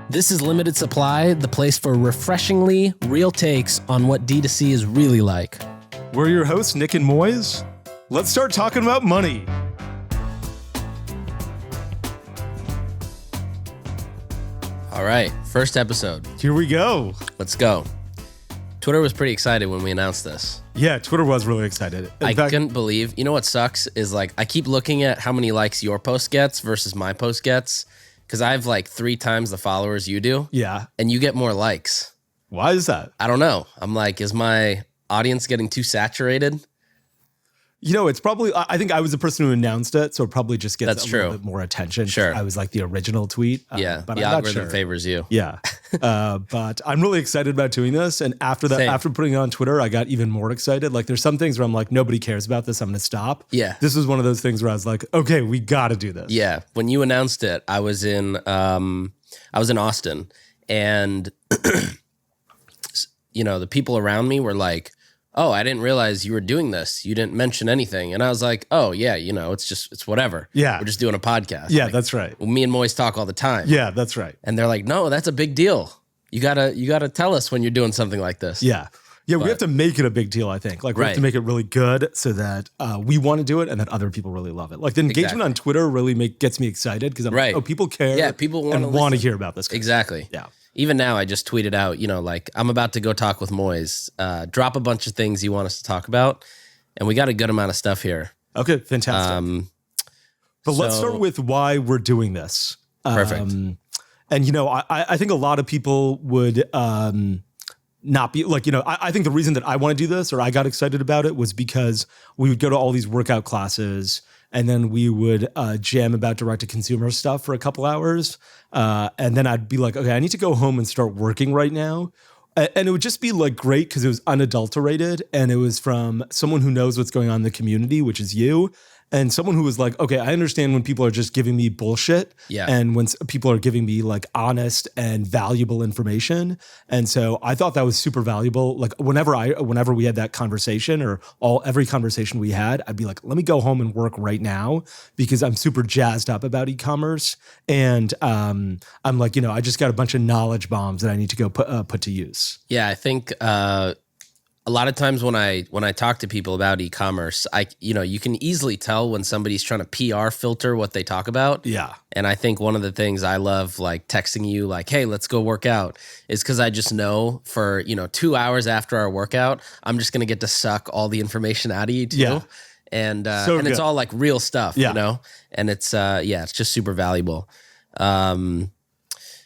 This is Limited Supply, the place for refreshingly real takes on what D2C is really like. We're your hosts, Nik and Moiz. Let's start talking about money. All right, first episode. Here we go. Let's go. Twitter was pretty excited when we announced this. Yeah, Twitter was really excited. I couldn't believe, you know what sucks is like, I keep looking at how many likes your post gets versus my post gets, because I have like 3 times the followers you do. Yeah. And you get more likes. Why is that? I don't know. I'm like, is my audience getting too saturated? You know, it's probably, I think I was the person who announced it, so it probably just gets That's a true. little bit more attention. Sure. I was like the original tweet. Yeah, but the I'm not algorithm sure. favors you. Yeah. But I'm really excited about doing this. And after that, Same. after putting it on Twitter, I got even more excited. Like there's some things where I'm like, nobody cares about this. I'm going to stop. Yeah. This was one of those things where I was like, okay, we got to do this. Yeah. When you announced it, I was in Austin, and you know, the people around me were like, "Oh, I didn't realize you were doing this. You didn't mention anything." And I was like, "Oh, yeah, you know, it's whatever. Yeah. We're just doing a podcast." Yeah, Like, that's right. me and Moiz talk all the time. Yeah, that's right. And they're like, "No, that's a big deal. You gotta tell us when you're doing something like this." Yeah. Yeah, we But- have to make it a big deal, I think. Like, we have Right. to make it really good so that we want to do it and that other people really love it. Like, the engagement Exactly. on Twitter really gets me excited because I'm Right. like, oh, people care. Yeah, people wanna and want to listen. hear about this. Exactly. Yeah. Even now, I just tweeted out, you know, like, I'm about to go talk with Moiz. Drop a bunch of things you want us to talk about, and we got a good amount of stuff here. Okay, fantastic. But let's so- start with why we're doing this. Perfect. And, you know, I think a lot of people would not be like, you know, I think the reason that I want to do this or I got excited about it was because we would go to all these workout classes and then we would jam about direct-to-consumer stuff for a couple hours. And then I'd be like, okay, I need to go home and start working right now. And it would just be like great because it was unadulterated and it was from someone who knows what's going on in the community, which is you. And someone who was like, okay, I understand when people are just giving me bullshit. Yeah. And when people are giving me like honest and valuable information. And so I thought that was super valuable. Like whenever we had that conversation or every conversation we had, I'd be like, let me go home and work right now because I'm super jazzed up about e-commerce. And I'm like, you know, I just got a bunch of knowledge bombs that I need to go put to use. Yeah, I think a lot of times when I talk to people about e-commerce, you can easily tell when somebody's trying to PR filter what they talk about. Yeah. And I think one of the things I love, like texting you like, hey, let's go work out, is because I just know for, 2 hours after our workout, I'm just going to get to suck all the information out of you too. Yeah. And So and it's good. all like real stuff, Yeah. you know? And it's just super valuable.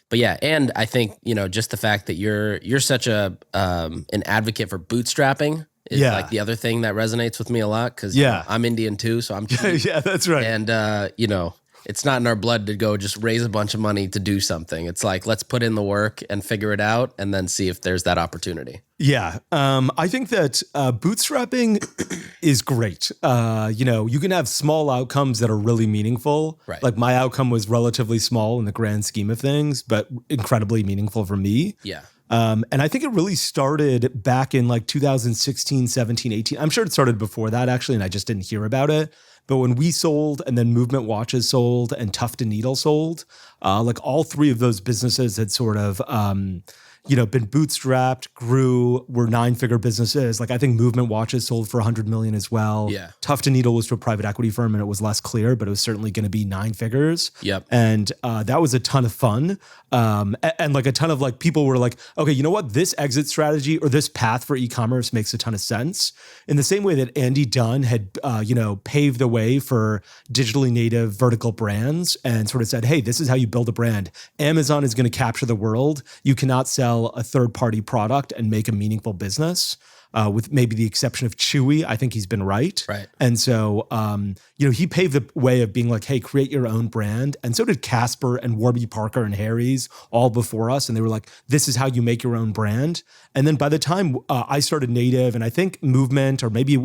But yeah, and I think, just the fact that you're such an advocate for bootstrapping is Yeah. like the other thing that resonates with me a lot because Yeah. I'm Indian too, so I'm cheap. Yeah, that's right. And, it's not in our blood to go just raise a bunch of money to do something. It's like, let's put in the work and figure it out and then see if there's that opportunity. Yeah. I think that bootstrapping is great. You can have small outcomes that are really meaningful. Right. Like my outcome was relatively small in the grand scheme of things, but incredibly meaningful for me. Yeah. And I think it really started back in like 2016, 17, 18. I'm sure it started before that actually, and I just didn't hear about it. But when we sold and then Movement Watches sold and Tuft and Needle sold, like all 3 of those businesses had sort of, been bootstrapped, grew, were 9-figure businesses. Like I think Movement Watches sold for 100 million as well. Yeah. Tuft and Needle was to a private equity firm and it was less clear, but it was certainly going to be 9 figures. Yep. And that was a ton of fun. And like a ton of like people were like, okay, you know what? This exit strategy or this path for e-commerce makes a ton of sense. In the same way that Andy Dunn had, paved the way for digitally native vertical brands and sort of said, hey, this is how you build a brand. Amazon is going to capture the world. You cannot sell a third-party product and make a meaningful business. With maybe the exception of Chewy, I think he's been right. Right. And so, he paved the way of being like, hey, create your own brand. And so did Casper and Warby Parker and Harry's all before us. And they were like, this is how you make your own brand. And then by the time I started Native and I think Movement or maybe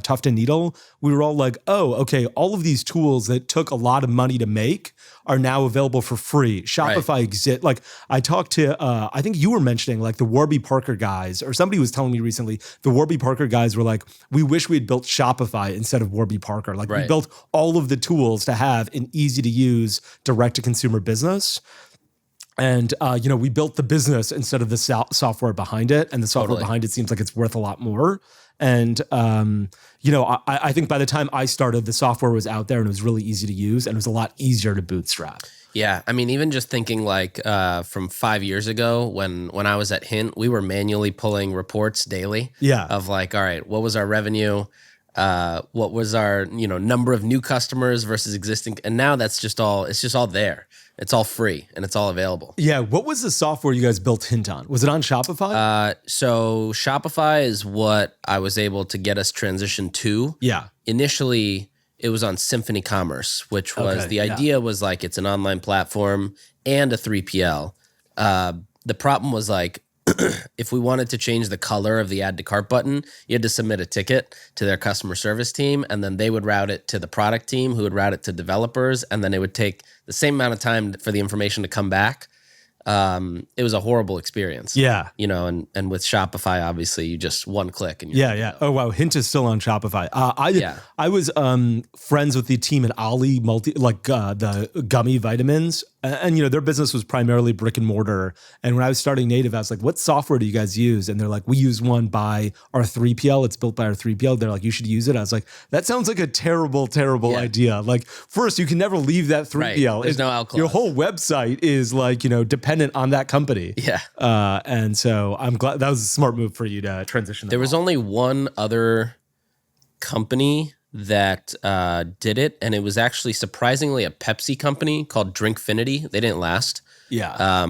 Tuft and Needle, we were all like, oh, okay, all of these tools that took a lot of money to make are now available for free. Shopify exists. Like I talked to, I think you were mentioning like the Warby Parker guys, or somebody was telling me recently, the Warby Parker guys were like, we wish we had built Shopify instead of Warby Parker. Like we built all of the tools to have an easy to use direct to consumer business. And, we built the business instead of the software behind it. And the software Totally. behind it seems like it's worth a lot more. And, I think by the time I started, the software was out there and it was really easy to use and it was a lot easier to bootstrap. Yeah, I mean, even just thinking like from 5 years ago when I was at Hint, we were manually pulling reports daily. Yeah. Of like, all right, what was our revenue? What was our number of new customers versus existing? And now it's just all there. It's all free and it's all available. Yeah. What was the software you guys built Hint on? Was it on Shopify? So Shopify is what I was able to get us transitioned to. Yeah. Initially, it was on Symphony Commerce, which was the idea was like it's an online platform and a 3PL. The problem was like if we wanted to change the color of the add to cart button, you had to submit a ticket to their customer service team, and then they would route it to the product team, who would route it to developers, and then it would take the same amount of time for the information to come back. It was a horrible experience. Yeah. And with Shopify, obviously, you just one click and Yeah. Oh wow, Hint is still on Shopify. I was friends with the team at Ali the gummy vitamins, and their business was primarily brick and mortar. And when I was starting Native, I was like, "What software do you guys use?" And they're like, "We use one by our 3PL. It's built by our 3PL." They're like, "You should use it." I was like, "That sounds like a terrible idea." Like, first, you can never leave that 3PL. Right. There's no out clause. Your whole website is like dependent on that company. Yeah. And so I'm glad that was a smart move for you to transition. There was only one other company that did it, and it was actually surprisingly a Pepsi company called Drinkfinity. They didn't last. Yeah.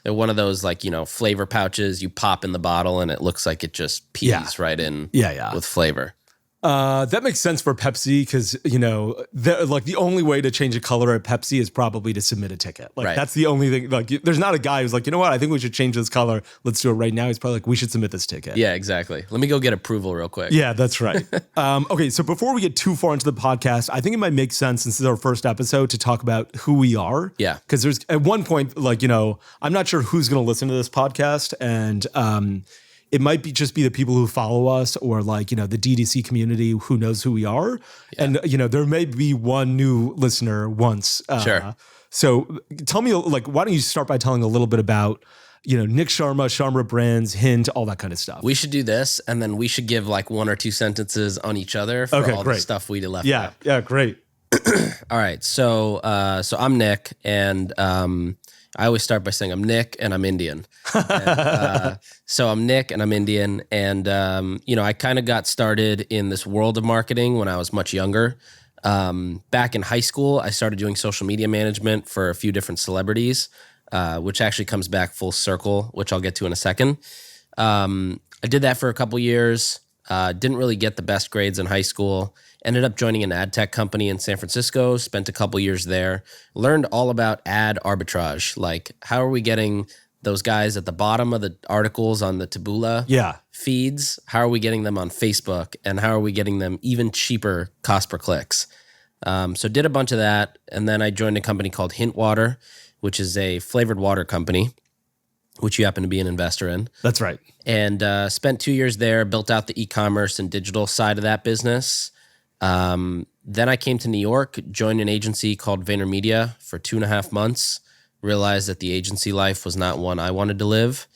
They're one of those flavor pouches you pop in the bottle and it looks like it just pees right in with flavor. That makes sense for Pepsi because, the only way to change a color at Pepsi is probably to submit a ticket. Like, that's the only thing. Like, there's not a guy who's like, you know what, I think we should change this color. Let's do it right now. He's probably like, we should submit this ticket. Yeah, exactly. Let me go get approval real quick. Yeah, that's right. Okay, so before we get too far into the podcast, I think it might make sense, since this is our first episode, to talk about who we are. Yeah. Because there's, at one point, I'm not sure who's going to listen to this podcast, and it might just be the people who follow us, or the DDC community who knows who we are. Yeah. And, there may be one new listener once. Sure. So tell me, why don't you start by telling a little bit about, Nik Sharma, Sharma Brands, Hint, all that kind of stuff. We should do this, and then we should give one or two sentences on each other for the stuff we left out. Yeah, great. All right. So I'm Nik, and I always start by saying I'm Nik and I'm Indian. And, so I'm Nik and I'm Indian. And, I kind of got started in this world of marketing when I was much younger. Back in high school, I started doing social media management for a few different celebrities, which actually comes back full circle, which I'll get to in a second. I did that for a couple years. Didn't really get the best grades in high school. Ended up joining an ad tech company in San Francisco, spent a couple years there, learned all about ad arbitrage. Like, how are we getting those guys at the bottom of the articles on the Taboola feeds? How are we getting them on Facebook? And how are we getting them even cheaper cost per clicks? So did a bunch of that. And then I joined a company called Hint Water, which is a flavored water company, which you happen to be an investor in. That's right. And spent 2 years there, built out the e-commerce and digital side of that business. Then I came to New York, joined an agency called VaynerMedia for 2.5 months, realized that the agency life was not one I wanted to live.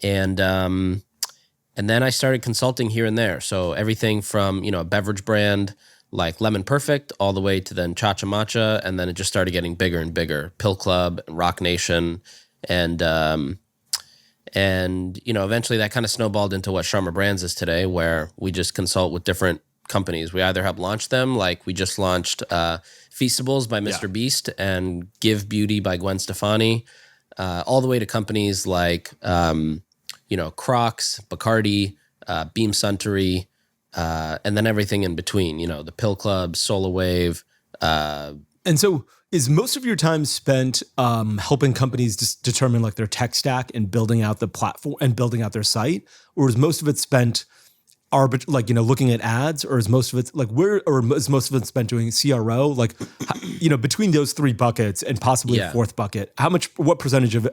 And then I started consulting here and there. So everything from, a beverage brand like Lemon Perfect all the way to then Cha Cha Matcha. And then it just started getting bigger and bigger. Pill Club, Rock Nation. And eventually that kind of snowballed into what Sharma Brands is today, where we just consult with different companies. We either help launch them, like we just launched Feastables by Mr. Beast and Give Beauty by Gwen Stefani, all the way to companies like, Crocs, Bacardi, Beam Suntory, and then everything in between, the Pill Club, Solar Wave. And so is most of your time spent helping companies determine their tech stack and building out the platform and building out their site? Or is most of it spent looking at ads, or is most of it is most of it spent doing CRO? Between those three buckets and possibly a fourth bucket, what percentage of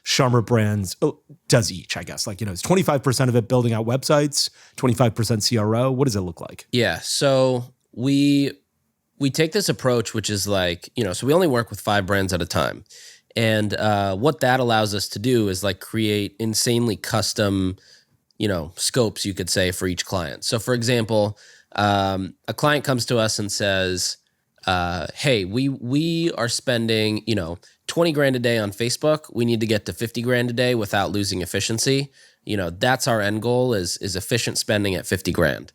Sharma Brands does each, I guess? Is 25% of it building out websites, 25% CRO? What does it look like? Yeah. So we take this approach, which is so we only work with 5 brands at a time. And what that allows us to do is like create insanely custom, scopes, you could say, for each client. So for example, a client comes to us and says, hey, we are spending, 20 grand a day on Facebook. We need to get to 50 grand a day without losing efficiency. That's our end goal is efficient spending at 50 grand.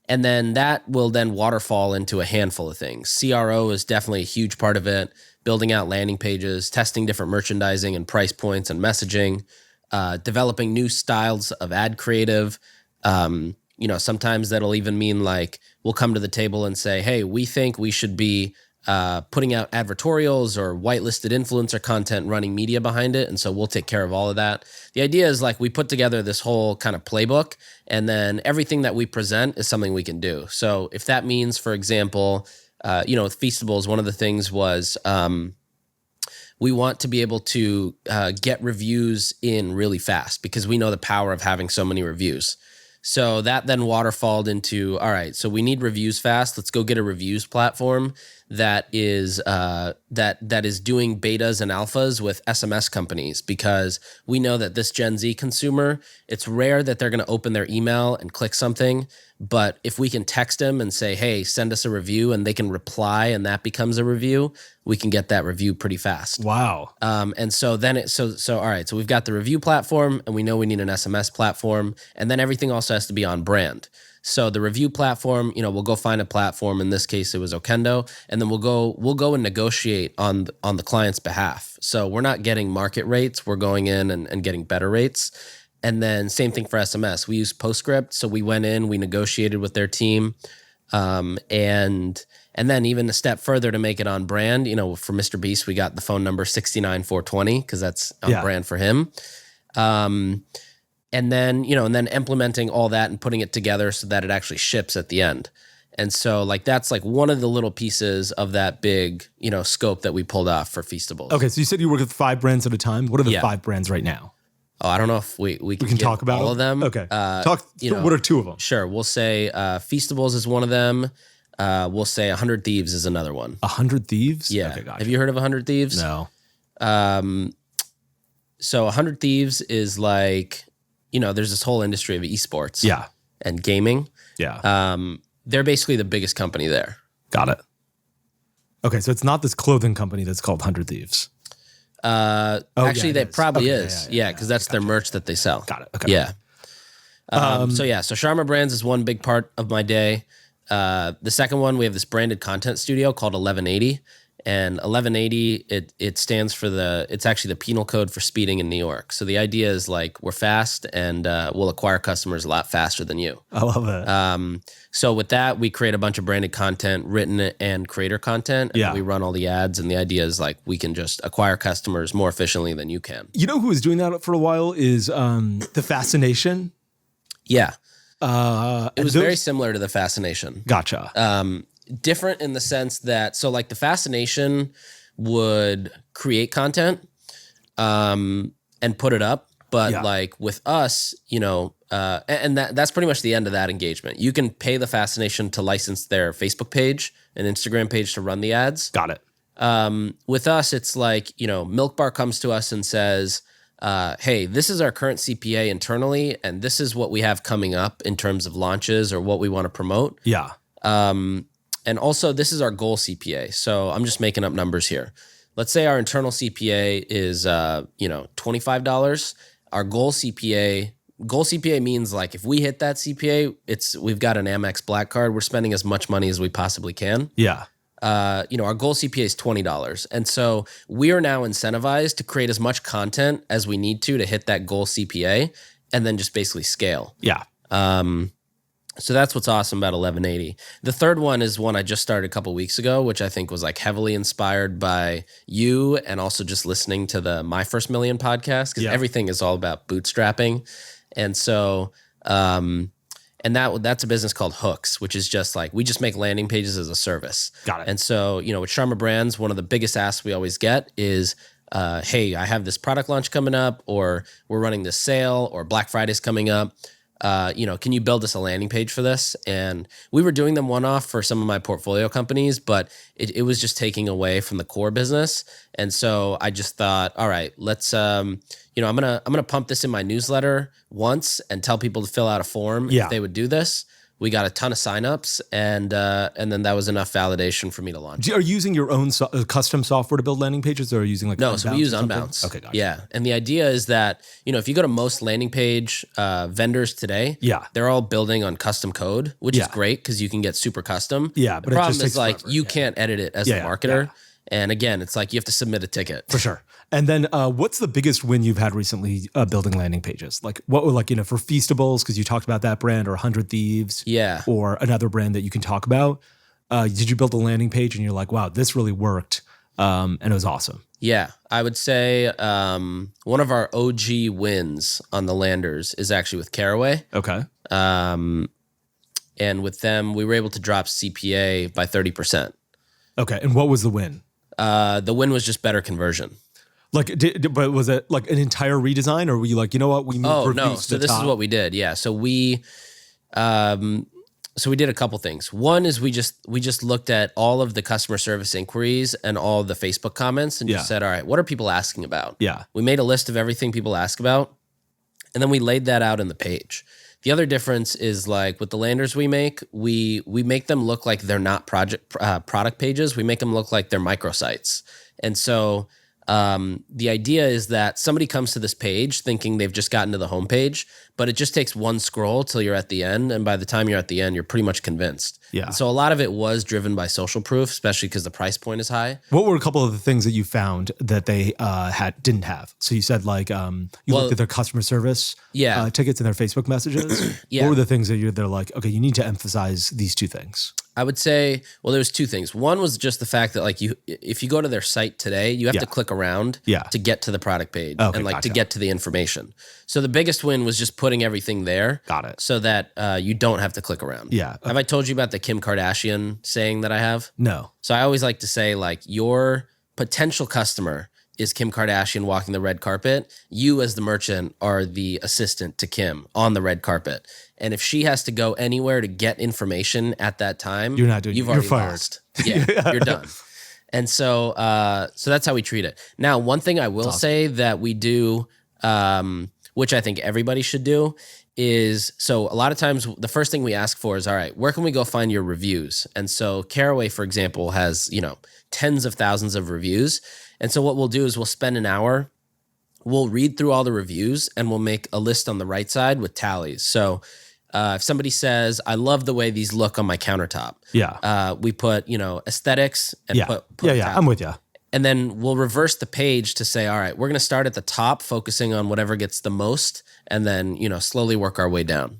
And then that will then waterfall into a handful of things. CRO is definitely a huge part of it. Building out landing pages, testing different merchandising and price points and messaging, developing new styles of ad creative. Sometimes that'll even mean like we'll come to the table and say, hey, we think we should be putting out advertorials or whitelisted influencer content, running media behind it. And so we'll take care of all of that. The idea is like we put together this whole kind of playbook, and then everything that we present is something we can do. So if that means, for example, with Feastables, one of the things was we want to be able to get reviews in really fast because we know the power of having so many reviews. So that then waterfalled into, all right, so we need reviews fast. Let's go get a reviews platform that is that is doing betas and alphas with SMS companies, because we know that this Gen Z consumer, it's rare that they're going to open their email and click something. But if we can text them and say, hey, send us a review, and they can reply and that becomes a review, we can get that review pretty fast. Wow. And so then all right, so we've got the review platform and we know we need an SMS platform, and then everything also has to be on brand. So the review platform, we'll go find a platform. In this case, it was Okendo, and then we'll go and negotiate on the client's behalf. So we're not getting market rates, we're going in and getting better rates. And then same thing for SMS. We use Postscript. So we went in, we negotiated with their team. And then even a step further to make it on brand, for Mr. Beast, we got the phone number 69420 because that's on brand for him. And then implementing all that and putting it together so that it actually ships at the end. And so like that's like one of the little pieces of that big, scope that we pulled off for Feastables. Okay, so you said you work with 5 brands at a time. What are the 5 brands right now? Oh, I don't know if we can talk about all of them. Okay. What are 2 of them? Sure. We'll say Feastables is one of them. We'll say 100 Thieves is another one. 100 Thieves? Yeah. Okay, gotcha. Have you heard of 100 Thieves? No. So 100 Thieves is like, there's this whole industry of esports and gaming. Yeah. They're basically the biggest company there. Got it. Okay, so it's not this clothing company that's called 100 Thieves. Actually, that probably is. Yeah, because that's their merch that they sell. Got it. Okay. Yeah. So Sharma Brands is one big part of my day. The second one, we have this branded content studio called 1180. And 1180, it stands for it's actually the penal code for speeding in New York. So the idea is like we're fast and we'll acquire customers a lot faster than you. I love it. So with that, we create a bunch of branded content, written and creator content. And we run all the ads. And the idea is like we can just acquire customers more efficiently than you can. You know who was doing that for a while is The Fascination. Yeah. It was very similar to The Fascination. Gotcha. Different in the sense that, so like The Fascination would create content and put it up. But like with us, and that's pretty much the end of that engagement. You can pay The Fascination to license their Facebook page and Instagram page to run the ads. Got it. With us, it's like, Milk Bar comes to us and says, hey, this is our current CPA internally, and this is what we have coming up in terms of launches or what we want to promote. Yeah. And also, this is our goal CPA. So I'm just making up numbers here. Let's say our internal CPA is, $25. Our goal CPA means like if we hit that CPA, we've got an Amex Black Card. We're spending as much money as we possibly can. Yeah. Our goal CPA is $20. And so we are now incentivized to create as much content as we need to hit that goal CPA and then just basically scale. Yeah. So that's what's awesome about 1180. The third one is one I just started a couple weeks ago, which I think was like heavily inspired by you and also just listening to the My First Million podcast, because everything is all about bootstrapping. And so, that's a business called Hooks, which is just like, we just make landing pages as a service. Got it. And so, with Sharma Brands, one of the biggest asks we always get is, hey, I have this product launch coming up, or we're running this sale, or Black Friday's coming up. can you build us a landing page for this? And we were doing them one-off for some of my portfolio companies, but it was just taking away from the core business. And so I just thought, all right, let's, I'm gonna pump this in my newsletter once and tell people to fill out a form if they would do this. We got a ton of signups, and then that was enough validation for me to launch. Are you using your own custom software to build landing pages, or are you using like no? So we use Unbounce. Okay, gotcha. Yeah, and the idea is that if you go to most landing page vendors today, they're all building on custom code, which is great because you can get super custom. Yeah, but the problem is like you can't edit it as a marketer. Yeah. And again, it's like you have to submit a ticket. For sure. And then what's the biggest win you've had recently building landing pages? Like what were for Feastables, because you talked about that brand, or 100 Thieves, or another brand that you can talk about. Did you build a landing page and you're like, wow, this really worked, and it was awesome? Yeah, I would say one of our OG wins on the landers is actually with Caraway. Okay. And with them, we were able to drop CPA by 30%. Okay, and what was the win? The win was just better conversion. But was it like an entire redesign, or were you like, you know what, we moved reviews to the top? This is what we did. Yeah, so we did a couple things. One is we just looked at all of the customer service inquiries and all the Facebook comments and just said, all right, what are people asking about? Yeah, we made a list of everything people ask about, and then we laid that out in the page. The other difference is like with the landers we make them look like they're not product pages. We make them look like they're microsites. And so the idea is that somebody comes to this page thinking they've just gotten to the homepage, but it just takes one scroll till you're at the end. And by the time you're at the end, you're pretty much convinced. Yeah. And so a lot of it was driven by social proof, especially because the price point is high. What were a couple of the things that you found that they didn't have? So you said like you looked at their customer service tickets and their Facebook messages. What were the things that they're like, okay, you need to emphasize these two things? I would say, well, there's two things. One was just the fact that like if you go to their site today, you have to click around to get to the product page to get to the information. So the biggest win was just putting everything there. Got it. So that you don't have to click around. Yeah. Have I told you about the Kim Kardashian saying that I have? No. So I always like to say like your potential customer is Kim Kardashian walking the red carpet. You as the merchant are the assistant to Kim on the red carpet. And if she has to go anywhere to get information at that time, you're not doing you've it. already You're fired. lost. Yeah, you're done. And so so that's how we treat it. Now, one thing I will say that we do, which I think everybody should do, is so a lot of times the first thing we ask for is, all right, where can we go find your reviews? And so Caraway, for example, has, tens of thousands of reviews. And so what we'll do is we'll spend an hour, we'll read through all the reviews, and we'll make a list on the right side with tallies. So if somebody says, I love the way these look on my countertop. Yeah. We put, aesthetics and put I'm with you. And then we'll reverse the page to say, all right, we're going to start at the top, focusing on whatever gets the most, and then, slowly work our way down.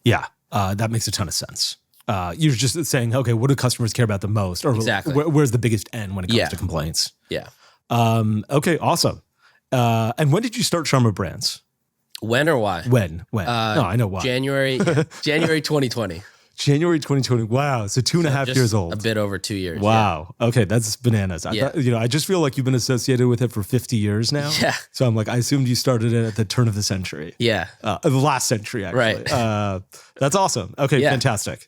Yeah. That makes a ton of sense. You're just saying, okay, what do customers care about the most? Or exactly. Where's the biggest N when it comes to complaints? Yeah. Okay, awesome. And when did you start Sharma Brands? When or why? When? No, I know why. January 2020. January 2020. Wow. So 2.5 years old. A bit over 2 years. Wow. Yeah. Okay. That's bananas. I thought, I just feel like you've been associated with it for 50 years now. Yeah. So I'm like, I assumed you started it at the turn of the century. Yeah. The last century, actually. Right. That's awesome. Okay. Yeah. Fantastic.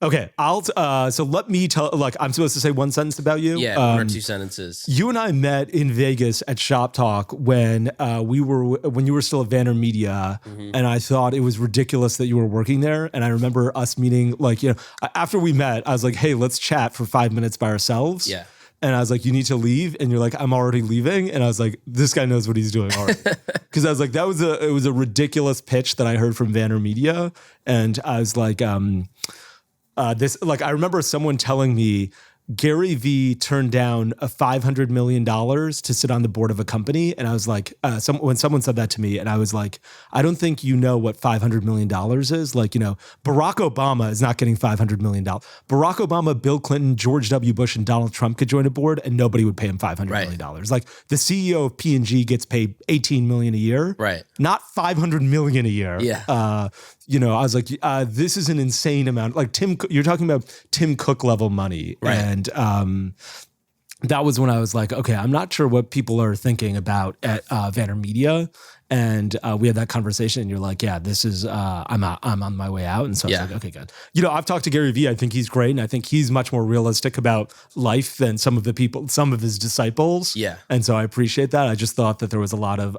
Okay. So let me tell, like, I'm supposed to say one sentence about you. Yeah. One or two sentences. You and I met in Vegas at Shop Talk when you were still at VaynerMedia, and I thought it was ridiculous that you were working there. And I remember us meeting, like, after we met, I was like, hey, let's chat for 5 minutes by ourselves. Yeah. And I was like, you need to leave. And you're like, I'm already leaving. And I was like, this guy knows what he's doing already. Because I was like, it was a ridiculous pitch that I heard from VaynerMedia. And I was like, I remember someone telling me Gary Vee turned down $500 million to sit on the board of a company. And I was like, when someone said that to me, and I was like, I don't think you know what $500 million is. Like, Barack Obama is not getting $500 million. Barack Obama, Bill Clinton, George W. Bush, and Donald Trump could join a board and nobody would pay him $500 million. Like the CEO of P&G gets paid $18 million a year. Right. Not $500 million a year. Yeah. I was like, this is an insane amount. Like you're talking about Tim Cook level money. Right. And that was when I was like, okay, I'm not sure what people are thinking about at VaynerMedia. And we had that conversation, and you're like, yeah, this is, I'm on my way out. And so I was like, okay, good. I've talked to Gary Vee. I think he's great. And I think he's much more realistic about life than some of his disciples. Yeah. And so I appreciate that. I just thought that there was a lot of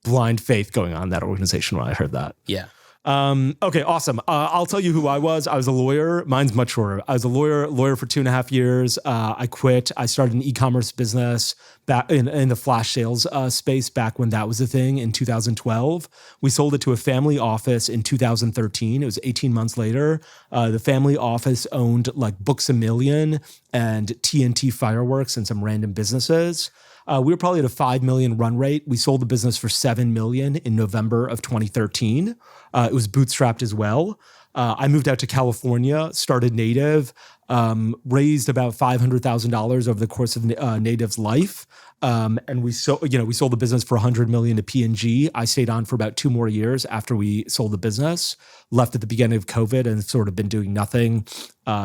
blind faith going on in that organization when I heard that. Yeah. Okay, awesome. I'll tell you who I was. I was a lawyer. Mine's much shorter. I was a lawyer for 2.5 years. I quit. I started an e-commerce business back in the flash sales space back when that was a thing in 2012. We sold it to a family office in 2013. It was 18 months later. The family office owned like Books A Million and TNT Fireworks and some random businesses. We were probably at a 5 million run rate. We sold the business for 7 million in November of 2013. It was bootstrapped as well. I moved out to California, started Native, raised about $500,000 over the course of Native's life. And we sold the business for 100 million to P&G. I stayed on for about 2 more years after we sold the business, left at the beginning of COVID and sort of been doing nothing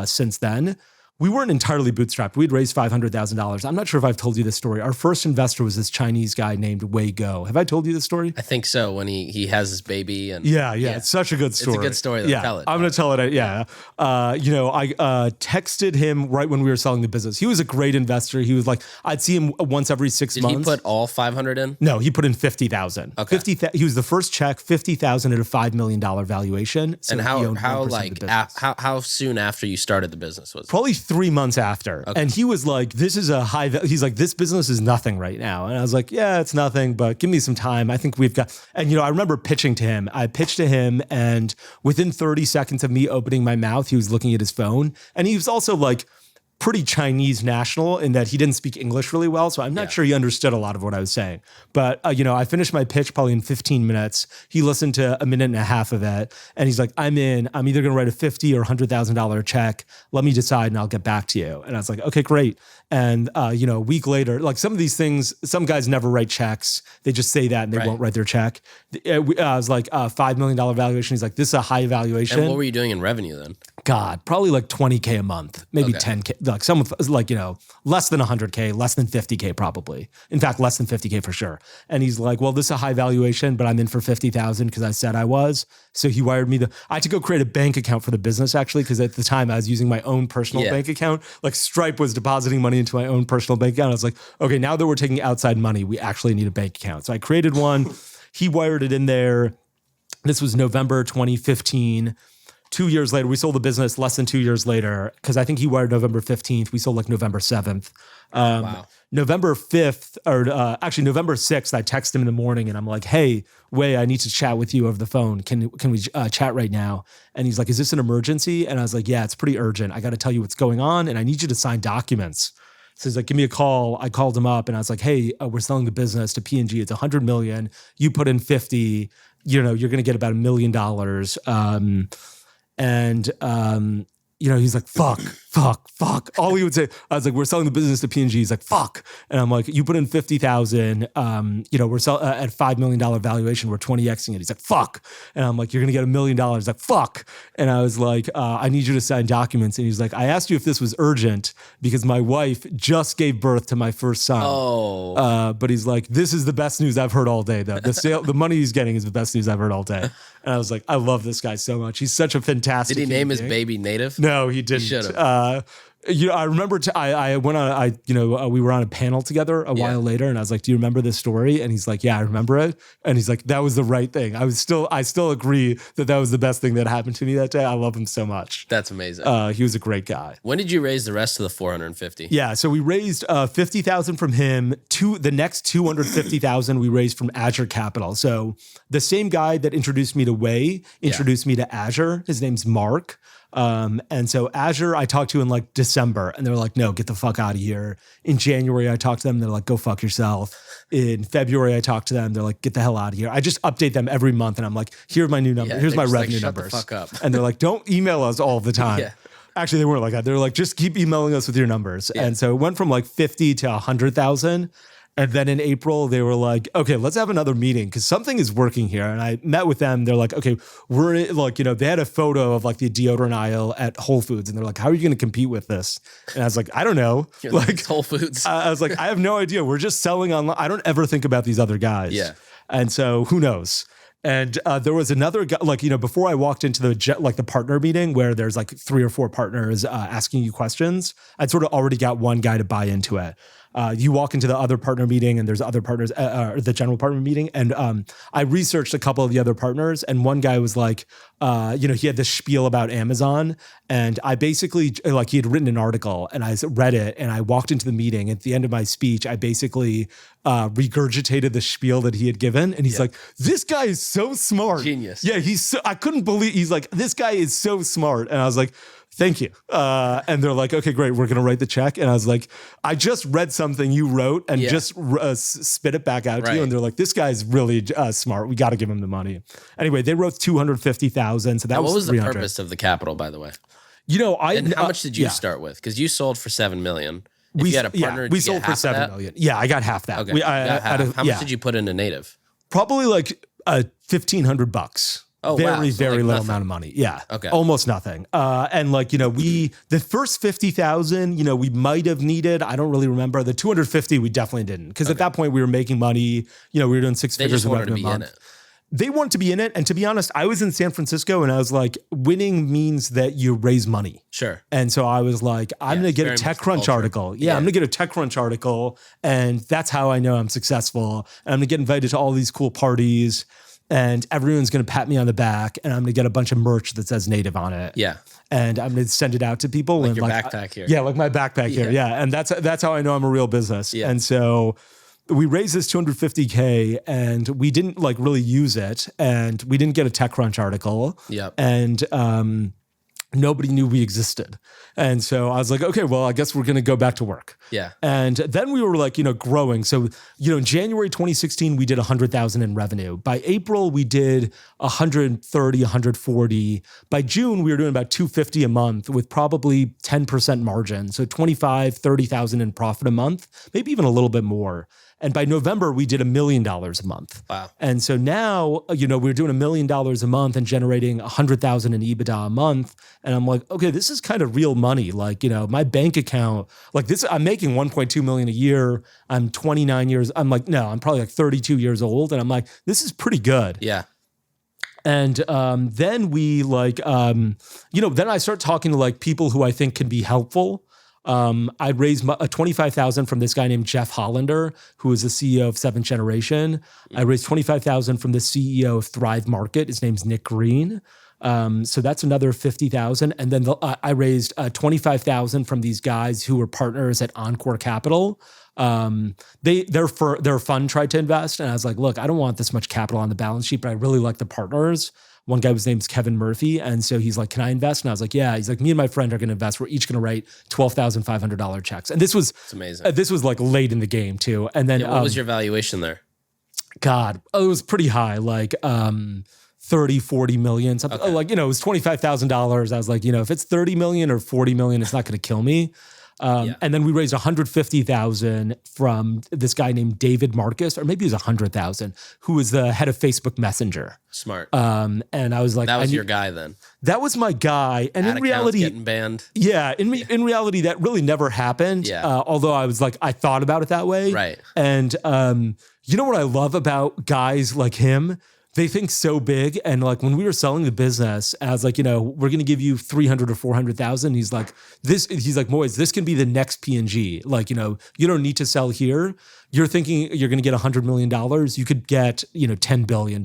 since then. We weren't entirely bootstrapped. We'd raised $500,000. I'm not sure if I've told you this story. Our first investor was this Chinese guy named Wei Go. Have I told you this story? I think so. When he has his baby and yeah. It's such a good story. It's a good story. Tell it. I'm going to tell it. Yeah. I texted him right when we were selling the business. He was a great investor. He was like, I'd see him once every 6 months. Did he put all 500 in? No, he put in 50,000. Okay. He was the first check, 50,000 at a $5 million valuation. So and how soon after you started the business was it? Probably 3 months after. Okay. And he was like, he's like, this business is nothing right now. And I was like, yeah, it's nothing, but give me some time. I think we've got, and I remember pitching to him. I pitched to him, and within 30 seconds of me opening my mouth, he was looking at his phone. And he was also like pretty Chinese national in that he didn't speak English really well. So I'm not sure he understood a lot of what I was saying. But, I finished my pitch probably in 15 minutes. He listened to 1.5 minutes of it. And he's like, I'm in. I'm either going to write a $50,000 or $100,000 check. Let me decide and I'll get back to you. And I was like, okay, great. And, a week later, like some of these things, some guys never write checks. They just say that and they won't write their check. I was like, $5 million valuation. He's like, this is a high valuation. And what were you doing in revenue then? God, probably like 20K a month, maybe 10K, like some of like, less than 100K, less than 50K probably. In fact, less than 50K for sure. And he's like, well, this is a high valuation, but I'm in for 50,000 because I said I was. So he wired me I had to go create a bank account for the business actually, because at the time I was using my own personal bank account. Like Stripe was depositing money into my own personal bank account. I was like, okay, now that we're taking outside money, we actually need a bank account. So I created one. He wired it in there. This was November 2015. 2 years later, we sold the business less than 2 years later, because I think he wired November 15th. We sold like November 7th. Wow. November 5th, or actually November 6th, I text him in the morning and I'm like, hey, Wei, I need to chat with you over the phone. Can we chat right now? And he's like, is this an emergency? And I was like, yeah, it's pretty urgent. I got to tell you what's going on and I need you to sign documents. So he's like, give me a call. I called him up and I was like, hey, we're selling the business to P&G. It's 100 million. You put in 50, you're going to get about $1 million. He's like, fuck. All he would say, I was like, we're selling the business to P&G. He's like, fuck. And I'm like, you put in 50,000, we're at $5 million valuation. We're 20xing it. He's like, fuck. And I'm like, you're going to get $1 million. He's like, fuck. And I was like, I need you to sign documents. And he's like, I asked you if this was urgent because my wife just gave birth to my first son. Oh. But he's like, this is the best news I've heard all day though. The money he's getting is the best news I've heard all day. And I was like, I love this guy so much. He's such a fantastic Did he name his baby Native? No, he didn't. He should have. I remember I went on, we were on a panel together a while later and I was like, do you remember this story? And he's like, yeah, I remember it. And he's like, that was the right thing. I still agree that was the best thing that happened to me that day. I love him so much. That's amazing. He was a great guy. When did you raise the rest of the 450? Yeah. So we raised 50,000 from him. The next 250,000 we raised from Azure Capital. So the same guy that introduced me to Wei introduced me to Azure. His name's Mark. And so Azure, I talked to in like December and they were like, no, get the fuck out of here. In January, I talked to them. They're like, go fuck yourself. In February, I talked to them. They're like, get the hell out of here. I just update them every month. And I'm like, here's my new number. Here's my revenue numbers. Shut the fuck up. And they're like, don't email us all the time. Actually, they weren't like that. They were like, just keep emailing us with your numbers. And so it went from like 50 to 100,000. And then in April, they were like, okay, let's have another meeting because something is working here. And I met with them. They're like, okay, we're like, they had a photo of like the deodorant aisle at Whole Foods. And they're like, how are you going to compete with this? And I was like, I don't know. You're like it's Whole Foods. I was like, I have no idea. We're just selling online. I don't ever think about these other guys. Yeah. And so who knows? And there was another guy, like, before I walked into the partner meeting where there's like 3 or 4 partners asking you questions, I'd sort of already got one guy to buy into it. You walk into the other partner meeting and there's other partners, the general partner meeting. And I researched a couple of the other partners and one guy was like, he had this spiel about Amazon and I basically, like he had written an article and I read it and I walked into the meeting. At the end of my speech, I basically regurgitated the spiel that he had given. And he's like, this guy is so smart. Genius. Yeah, I couldn't believe, he's like, this guy is so smart. And I was like, thank you. And they're like, okay, great. We're going to write the check. And I was like, I just read something you wrote and just spit it back out to you. And they're like, this guy's really smart. We got to give him the money. Anyway, they wrote 250,000. So that what was the 300. purpose of the capital, by the way? And how much did you start with? Because you sold for $7 million. If you had a partner, we sold for $7 million. Yeah, I got half that. Okay, how much did you put into native? Probably like $1,500. Oh, very, wow. So very like little nothing. amount of money. Yeah. Okay. Almost nothing. And like, the first 50,000, we might have needed, I don't really remember. The 250, we definitely didn't. Because at that point we were making money, we were doing 6 figures of revenue a month. They wanted to be in it. And to be honest, I was in San Francisco and I was like, winning means that you raise money. Sure. And so I was like, I'm going to get a TechCrunch article. Yeah, I'm going to get a TechCrunch article. And that's how I know I'm successful. And I'm going to get invited to all these cool parties. And everyone's going to pat me on the back. And I'm going to get a bunch of merch that says native on it. Yeah. And I'm going to send it out to people. Like and your backpack here. Yeah, like my backpack here. Yeah. And that's how I know I'm a real business. Yeah. And so we raised this 250K and we didn't like really use it and we didn't get a TechCrunch article. Yep. And nobody knew we existed. And so I was like, okay, well, I guess we're going to go back to work. Yeah. And then we were like, growing. So, in January 2016, we did 100,000 in revenue. By April, we did 130, 140. By June, we were doing about 250 a month with probably 10% margin. So 25, 30,000 in profit a month, maybe even a little bit more. And by November, we did $1 million a month. Wow. And so now, we're doing $1 million a month and generating 100,000 in EBITDA a month. And I'm like, okay, this is kind of real money. Like, my bank account, like this, I'm making 1.2 million a year. I'm 29 years. I'm like, no, I'm probably like 32 years old. And I'm like, this is pretty good. Yeah. And then we then I start talking to like people who I think can be helpful. I raised 25,000 from this guy named Jeff Hollander, who is the CEO of Seventh Generation. I raised 25,000 from the CEO of Thrive Market. His name's Nick Green. So that's another 50,000. And then I raised 25,000 from these guys who were partners at Encore Capital. Their fund tried to invest. And I was like, look, I don't want this much capital on the balance sheet, but I really like the partners. One guy was named Kevin Murphy. And so he's like, can I invest? And I was like, yeah. He's like, me and my friend are going to invest. We're each going to write $12,500 checks. And this was amazing. This was like late in the game too. And then what was your valuation there? God, it was pretty high, like 30, 40 million, something like, it was $25,000. I was like, if it's 30 million or 40 million, it's not going to kill me. And then we raised 150,000 from this guy named David Marcus, or maybe it was 100,000, who was the head of Facebook Messenger. Smart. And I was like, that was your guy then. That was my guy. And in reality, getting banned. Yeah. In reality, that really never happened. Yeah. Although I was like, I thought about it that way. Right. And you know what I love about guys like him? They think so big. And like when we were selling the business, I was like, we're going to give you 300 or 400,000. He's like, Moiz, this can be the next P&G. Like, you don't need to sell here. You're thinking you're going to get $100 million. You could get, $10 billion.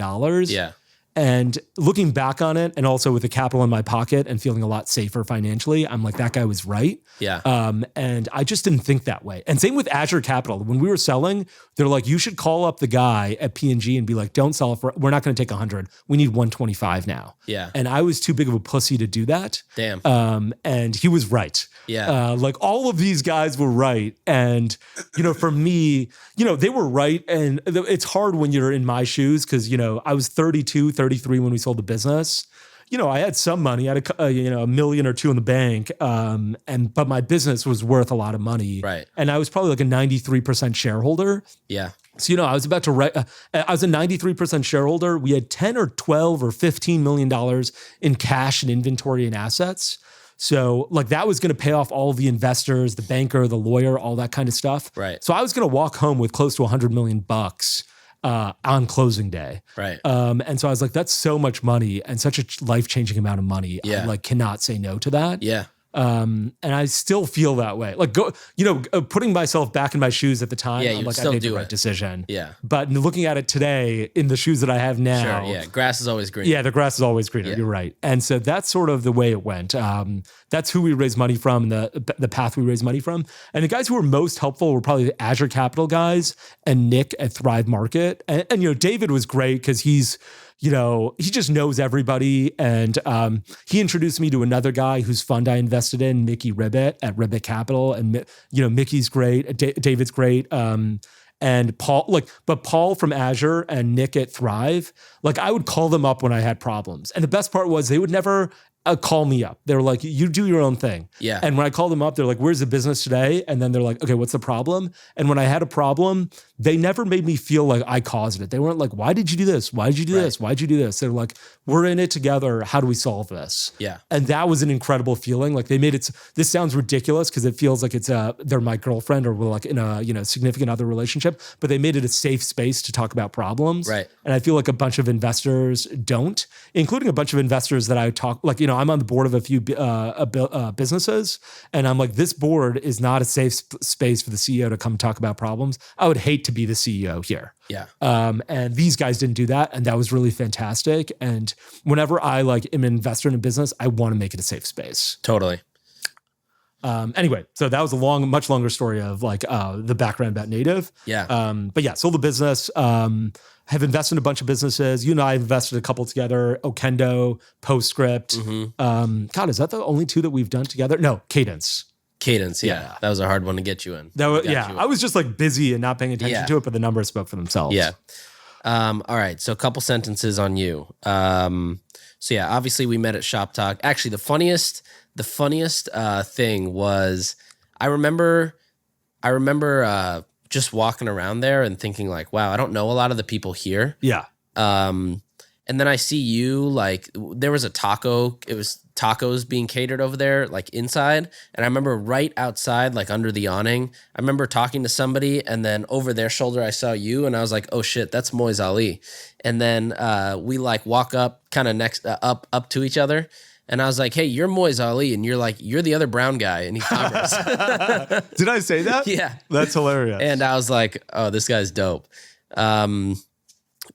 Yeah. And looking back on it, and also with the capital in my pocket and feeling a lot safer financially, I'm like, that guy was right. Yeah. And I just didn't think that way. And same with Azure Capital. When we were selling, they're like, you should call up the guy at P&G and be like, don't sell it we're not going to take 100. We need 125 now. Yeah. And I was too big of a pussy to do that. Damn. And he was right. Yeah. Like all of these guys were right. And, for me, they were right. And it's hard when you're in my shoes because, I was 32, 33 when we sold the business. I had some money. I had $1 million or $2 million in the bank, but my business was worth a lot of money. Right. And I was probably like a 93% shareholder. Yeah. So, I was about to I was a 93% shareholder. We had 10 or 12 or $15 million in cash and inventory and assets. So like that was going to pay off all of the investors, the banker, the lawyer, all that kind of stuff. Right. So I was going to walk home with close to $100 million on closing day. Right. And so I was like, that's so much money and such a life-changing amount of money. Yeah. I like cannot say no to that. Yeah. And I still feel that way. Like putting myself back in my shoes at the time, Yeah, I'm you like, still I made do the right it. decision. Yeah. But looking at it today in the shoes that I have now. Sure, yeah. Grass is always green. Yeah, the grass is always greener. Yeah. You're right. And so that's sort of the way it went. That's who we raised money from, the path we raised money from. And the guys who were most helpful were probably the Azure Capital guys and Nik at Thrive Market. And David was great because he's, he just knows everybody. And he introduced me to another guy whose fund I invested in, Mickey Ribbit at Ribbit Capital. And, Mickey's great. David's great. And Paul from Azure and Nik at Thrive, like I would call them up when I had problems. And the best part was they would never call me up. They were like, you do your own thing. Yeah. And when I called them up, they're like, where's the business today? And then they're like, okay, what's the problem? And when I had a problem, they never made me feel like I caused it. They weren't like, why did you do this? Why did you do this? Why did you do this? They're like, we're in it together. How do we solve this? Yeah. And that was an incredible feeling. Like they made it, this sounds ridiculous because it feels like they're my girlfriend or we're like in a, significant other relationship, but they made it a safe space to talk about problems. Right. And I feel like a bunch of investors don't, including a bunch of investors that I talk, like, I'm on the board of a few businesses, and I'm like, this board is not a safe space for the CEO to come talk about problems. I would hate to be the CEO here. Yeah. And these guys didn't do that, and that was really fantastic. And whenever I am an investor in a business, I want to make it a safe space. Totally. Anyway, so that was a much longer story of the background about Native. Yeah. But yeah, sold the business. Have invested in a bunch of businesses. You and I have invested a couple together. Okendo, Postscript. Mm-hmm. God, is that the only two that we've done together? No, Cadence. Cadence, yeah. That was a hard one to get you in. I was just busy and not paying attention to it, but the numbers spoke for themselves. Yeah. All right. So a couple sentences on you. So yeah, obviously we met at Shop Talk. Actually, the funniest thing was I remember just walking around there and thinking like, wow, I don't know a lot of the people here. Yeah. And then I see you, there was it was tacos being catered over there, inside. And I remember right outside, under the awning, I remember talking to somebody, and then over their shoulder, I saw you, and I was like, oh shit, that's Moiz Ali. And then we walk up kind of next, up to each other. And I was like, hey, you're Moiz Ali. And you're the other brown guy in e-commerce. Did I say that? Yeah. That's hilarious. And I was like, oh, this guy's dope.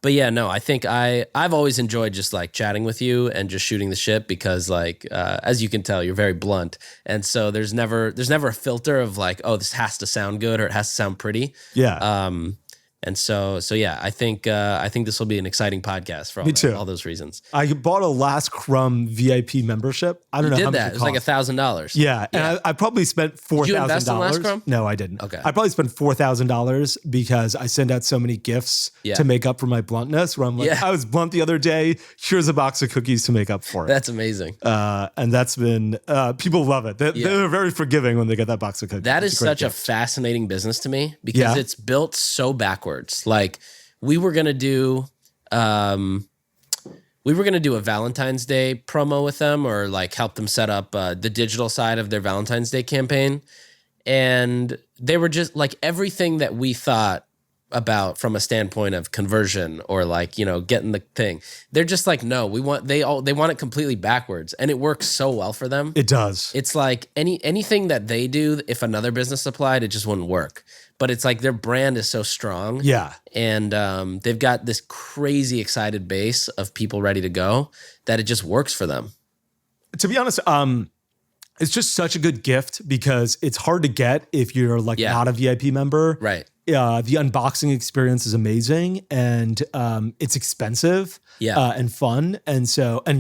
But yeah, no, I think I've always enjoyed just chatting with you and just shooting the shit because as you can tell, you're very blunt. And so there's never a filter of oh, this has to sound good or it has to sound pretty. Yeah. And so yeah, I think this will be an exciting podcast for all those reasons. I bought a last Crumb VIP membership. I don't know how much it was $1,000. Yeah, and I probably spent $4,000. Did you invest in last Crumb? No, I didn't. Okay. I probably spent $4,000 because I send out so many gifts to make up for my bluntness. Where I'm like, I was blunt the other day. Here's a box of cookies to make up for it. That's amazing. And that's been people love it. They're very forgiving when they get that box of cookies. That is such a fascinating business to me because it's built so backwards. We were gonna do a Valentine's Day promo with them or help them set up the digital side of their Valentine's Day campaign. And they were just everything that we thought about from a standpoint of conversion or getting the thing. They're just no, they want it completely backwards, and it works so well for them. It does. It's anything that they do, if another business applied, it just wouldn't work. But it's their brand is so strong. Yeah. And they've got this crazy excited base of people ready to go that it just works for them. To be honest, it's just such a good gift because it's hard to get if you're not a VIP member. Right. The unboxing experience is amazing and it's expensive and fun and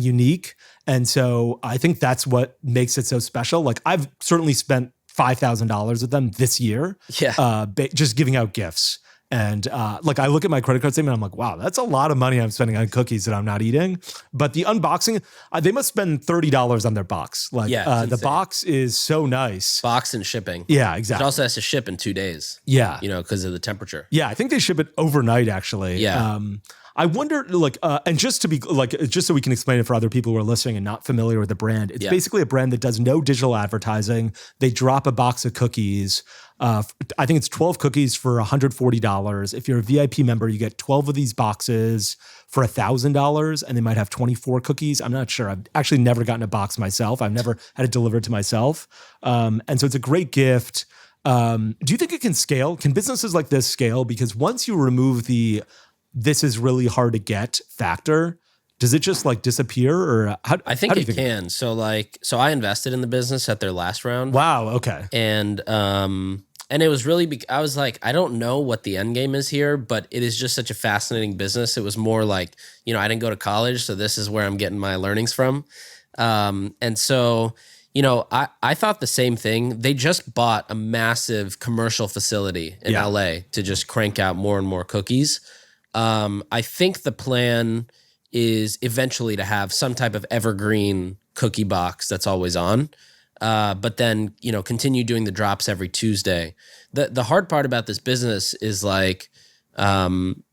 unique. And so I think that's what makes it so special. I've certainly spent $5,000 with them this year. Yeah. Just giving out gifts. And like I look at my credit card statement, I'm like, wow, that's a lot of money I'm spending on cookies that I'm not eating. But the unboxing, they must spend $30 on their box. Like the box is so nice. Box and shipping. Yeah, exactly. It also has to ship in 2 days. Yeah. Because of the temperature. Yeah, I think they ship it overnight actually. Yeah. I wonder, like, and just to be like, just so we can explain it for other people who are listening and not familiar with the brand, it's basically a brand that does no digital advertising. They drop a box of cookies. I think it's 12 cookies for $140. If you're a VIP member, you get 12 of these boxes for $1,000, and they might have 24 cookies. I'm not sure. I've actually never gotten a box myself. I've never had it delivered to myself. And so it's a great gift. Do you think it can scale? Can businesses like this scale? Because once you remove the this is really hard to get factor, does it just like disappear, or I think it can. So I invested in the business at their last round. Wow. Okay. And it was really, I was like, I don't know what the end game is here, but it is just such a fascinating business. It was more like, I didn't go to college, so this is where I'm getting my learnings from. And so, I thought the same thing. They just bought a massive commercial facility in LA to just crank out more and more cookies. I think the plan is eventually to have some type of evergreen cookie box that's always on, but then, continue doing the drops every Tuesday. The hard part about this business is like, on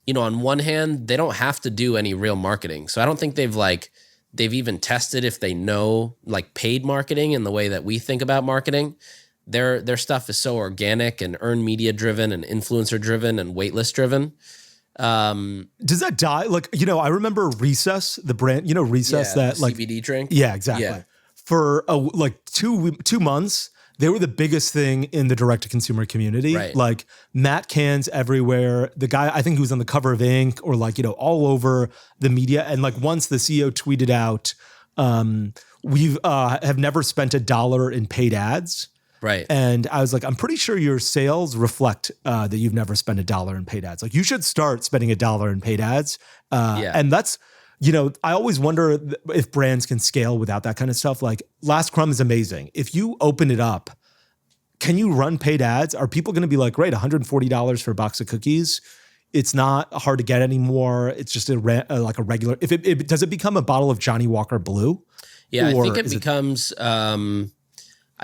one hand, they don't have to do any real marketing. So I don't think they've even tested if they know like paid marketing in the way that we think about marketing. Their stuff is so organic and earned media driven and influencer driven and waitlist driven. Does that die? Like, I remember Recess, the brand, Recess, that like CBD drink. Yeah, exactly. Yeah. For like 2 months, they were the biggest thing in the direct to consumer community. Right. Like Matt cans everywhere. The guy, I think he was on the cover of Inc. or like, all over the media. And like once the CEO tweeted out, we've have never spent $1 in paid ads. Right. And I was like, I'm pretty sure your sales reflect that you've never spent $1 in paid ads. Like you should start spending $1 in paid ads. And that's, I always wonder if brands can scale without that kind of stuff. Like Last Crumb is amazing. If you open it up, can you run paid ads? Are people going to be like, great, $140 for a box of cookies? It's not hard to get anymore. It's just like a regular. Does it become a bottle of Johnny Walker Blue? Yeah, I think it becomes.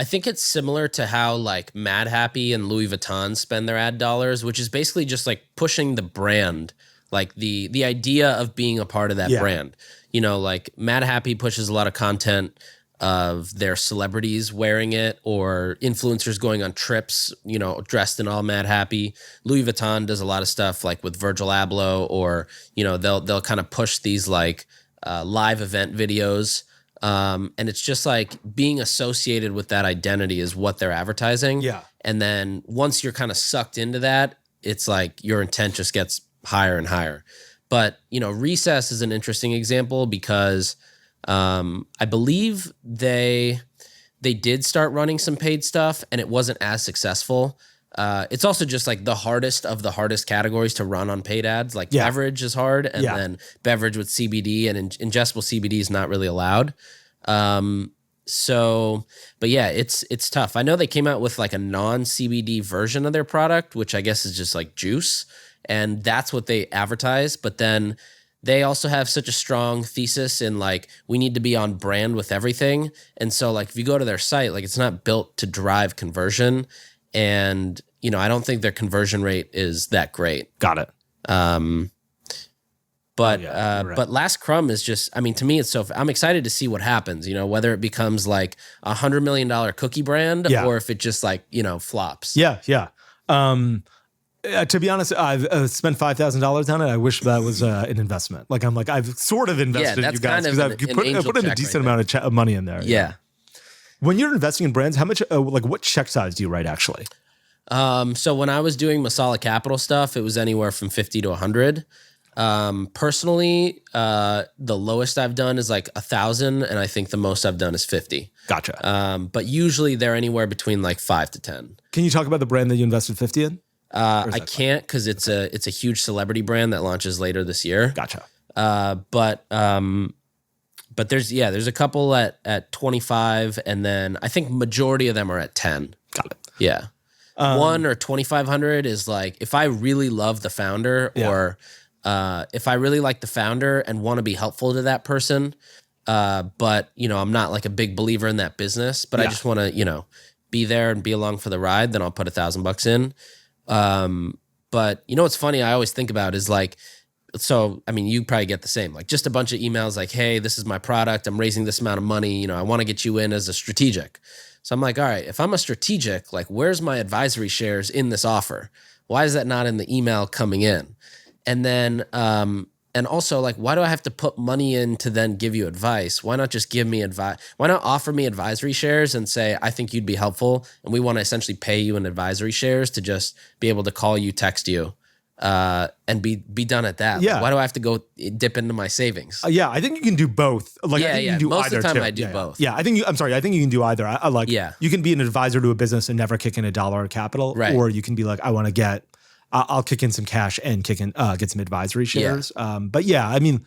I think it's similar to how like Madhappy and Louis Vuitton spend their ad dollars, which is basically just like pushing the brand, like the idea of being a part of that brand. Like Madhappy pushes a lot of content of their celebrities wearing it or influencers going on trips, dressed in all Madhappy. Louis Vuitton does a lot of stuff like with Virgil Abloh, or, they'll kind of push these like live event videos. And it's just like being associated with that identity is what they're advertising. Yeah. And then once you're kind of sucked into that, it's like your intent just gets higher and higher. But, Recess is an interesting example because I believe they did start running some paid stuff and it wasn't as successful. It's also just like the hardest of the hardest categories to run on paid ads. Like beverage is hard, and then beverage with CBD and ingestible CBD is not really allowed. But yeah, it's tough. I know they came out with like a non-CBD version of their product, which I guess is just like juice, and that's what they advertise. But then they also have such a strong thesis in like, we need to be on brand with everything. And so like, if you go to their site, like it's not built to drive conversion. And, I don't think their conversion rate is that great. Got it. But Last Crumb is just, to me, it's I'm excited to see what happens, whether it becomes like $100 million cookie brand or if it just like, flops. Yeah. Yeah. To be honest, I've spent $5,000 on it. I wish that was an investment. Like I've sort of invested in you guys because I've put in a decent amount of money in there. Yeah. When you're investing in brands, how much, what check size do you write actually? So when I was doing Masala Capital stuff, it was anywhere from 50 to 100. Personally, the lowest I've done is like 1,000, and I think the most I've done is 50. Gotcha. But usually they're anywhere between like 5 to 10. Can you talk about the brand that you invested 50 in? I can't because it's a huge celebrity brand that launches later this year. Gotcha. But there's a couple at 25, and then I think majority of them are at 10. Got it. Yeah. 1 or 2,500 is like, if I really love the founder or if I really like the founder and want to be helpful to that person, but, you know, I'm not like a big believer in that business, but I just want to, you know, be there and be along for the ride, then I'll put $1,000 in. But you know, what's funny, I always think about is like, so, I mean, you probably get the same, like just a bunch of emails like, hey, this is my product. I'm raising this amount of money. You know, I want to get you in as a strategic. So I'm like, all right, if I'm a strategic, like where's my advisory shares in this offer? Why is that not in the email coming in? And then, and also like, why do I have to put money in to then give you advice? Why not just give me advice? Why not offer me advisory shares and say, I think you'd be helpful. And we want to essentially pay you in advisory shares to just be able to call you, text you, and be done at that. Yeah. Like, why do I have to go dip into my savings? Yeah, I think you can do both. Like, I think you can do Most either of the time too. I do both. Yeah, I think you can do either. I like, you can be an advisor to a business and never kick in $1 of capital, or you can be like, I want to get, I'll kick in some cash and get some advisory shares. But yeah, I mean,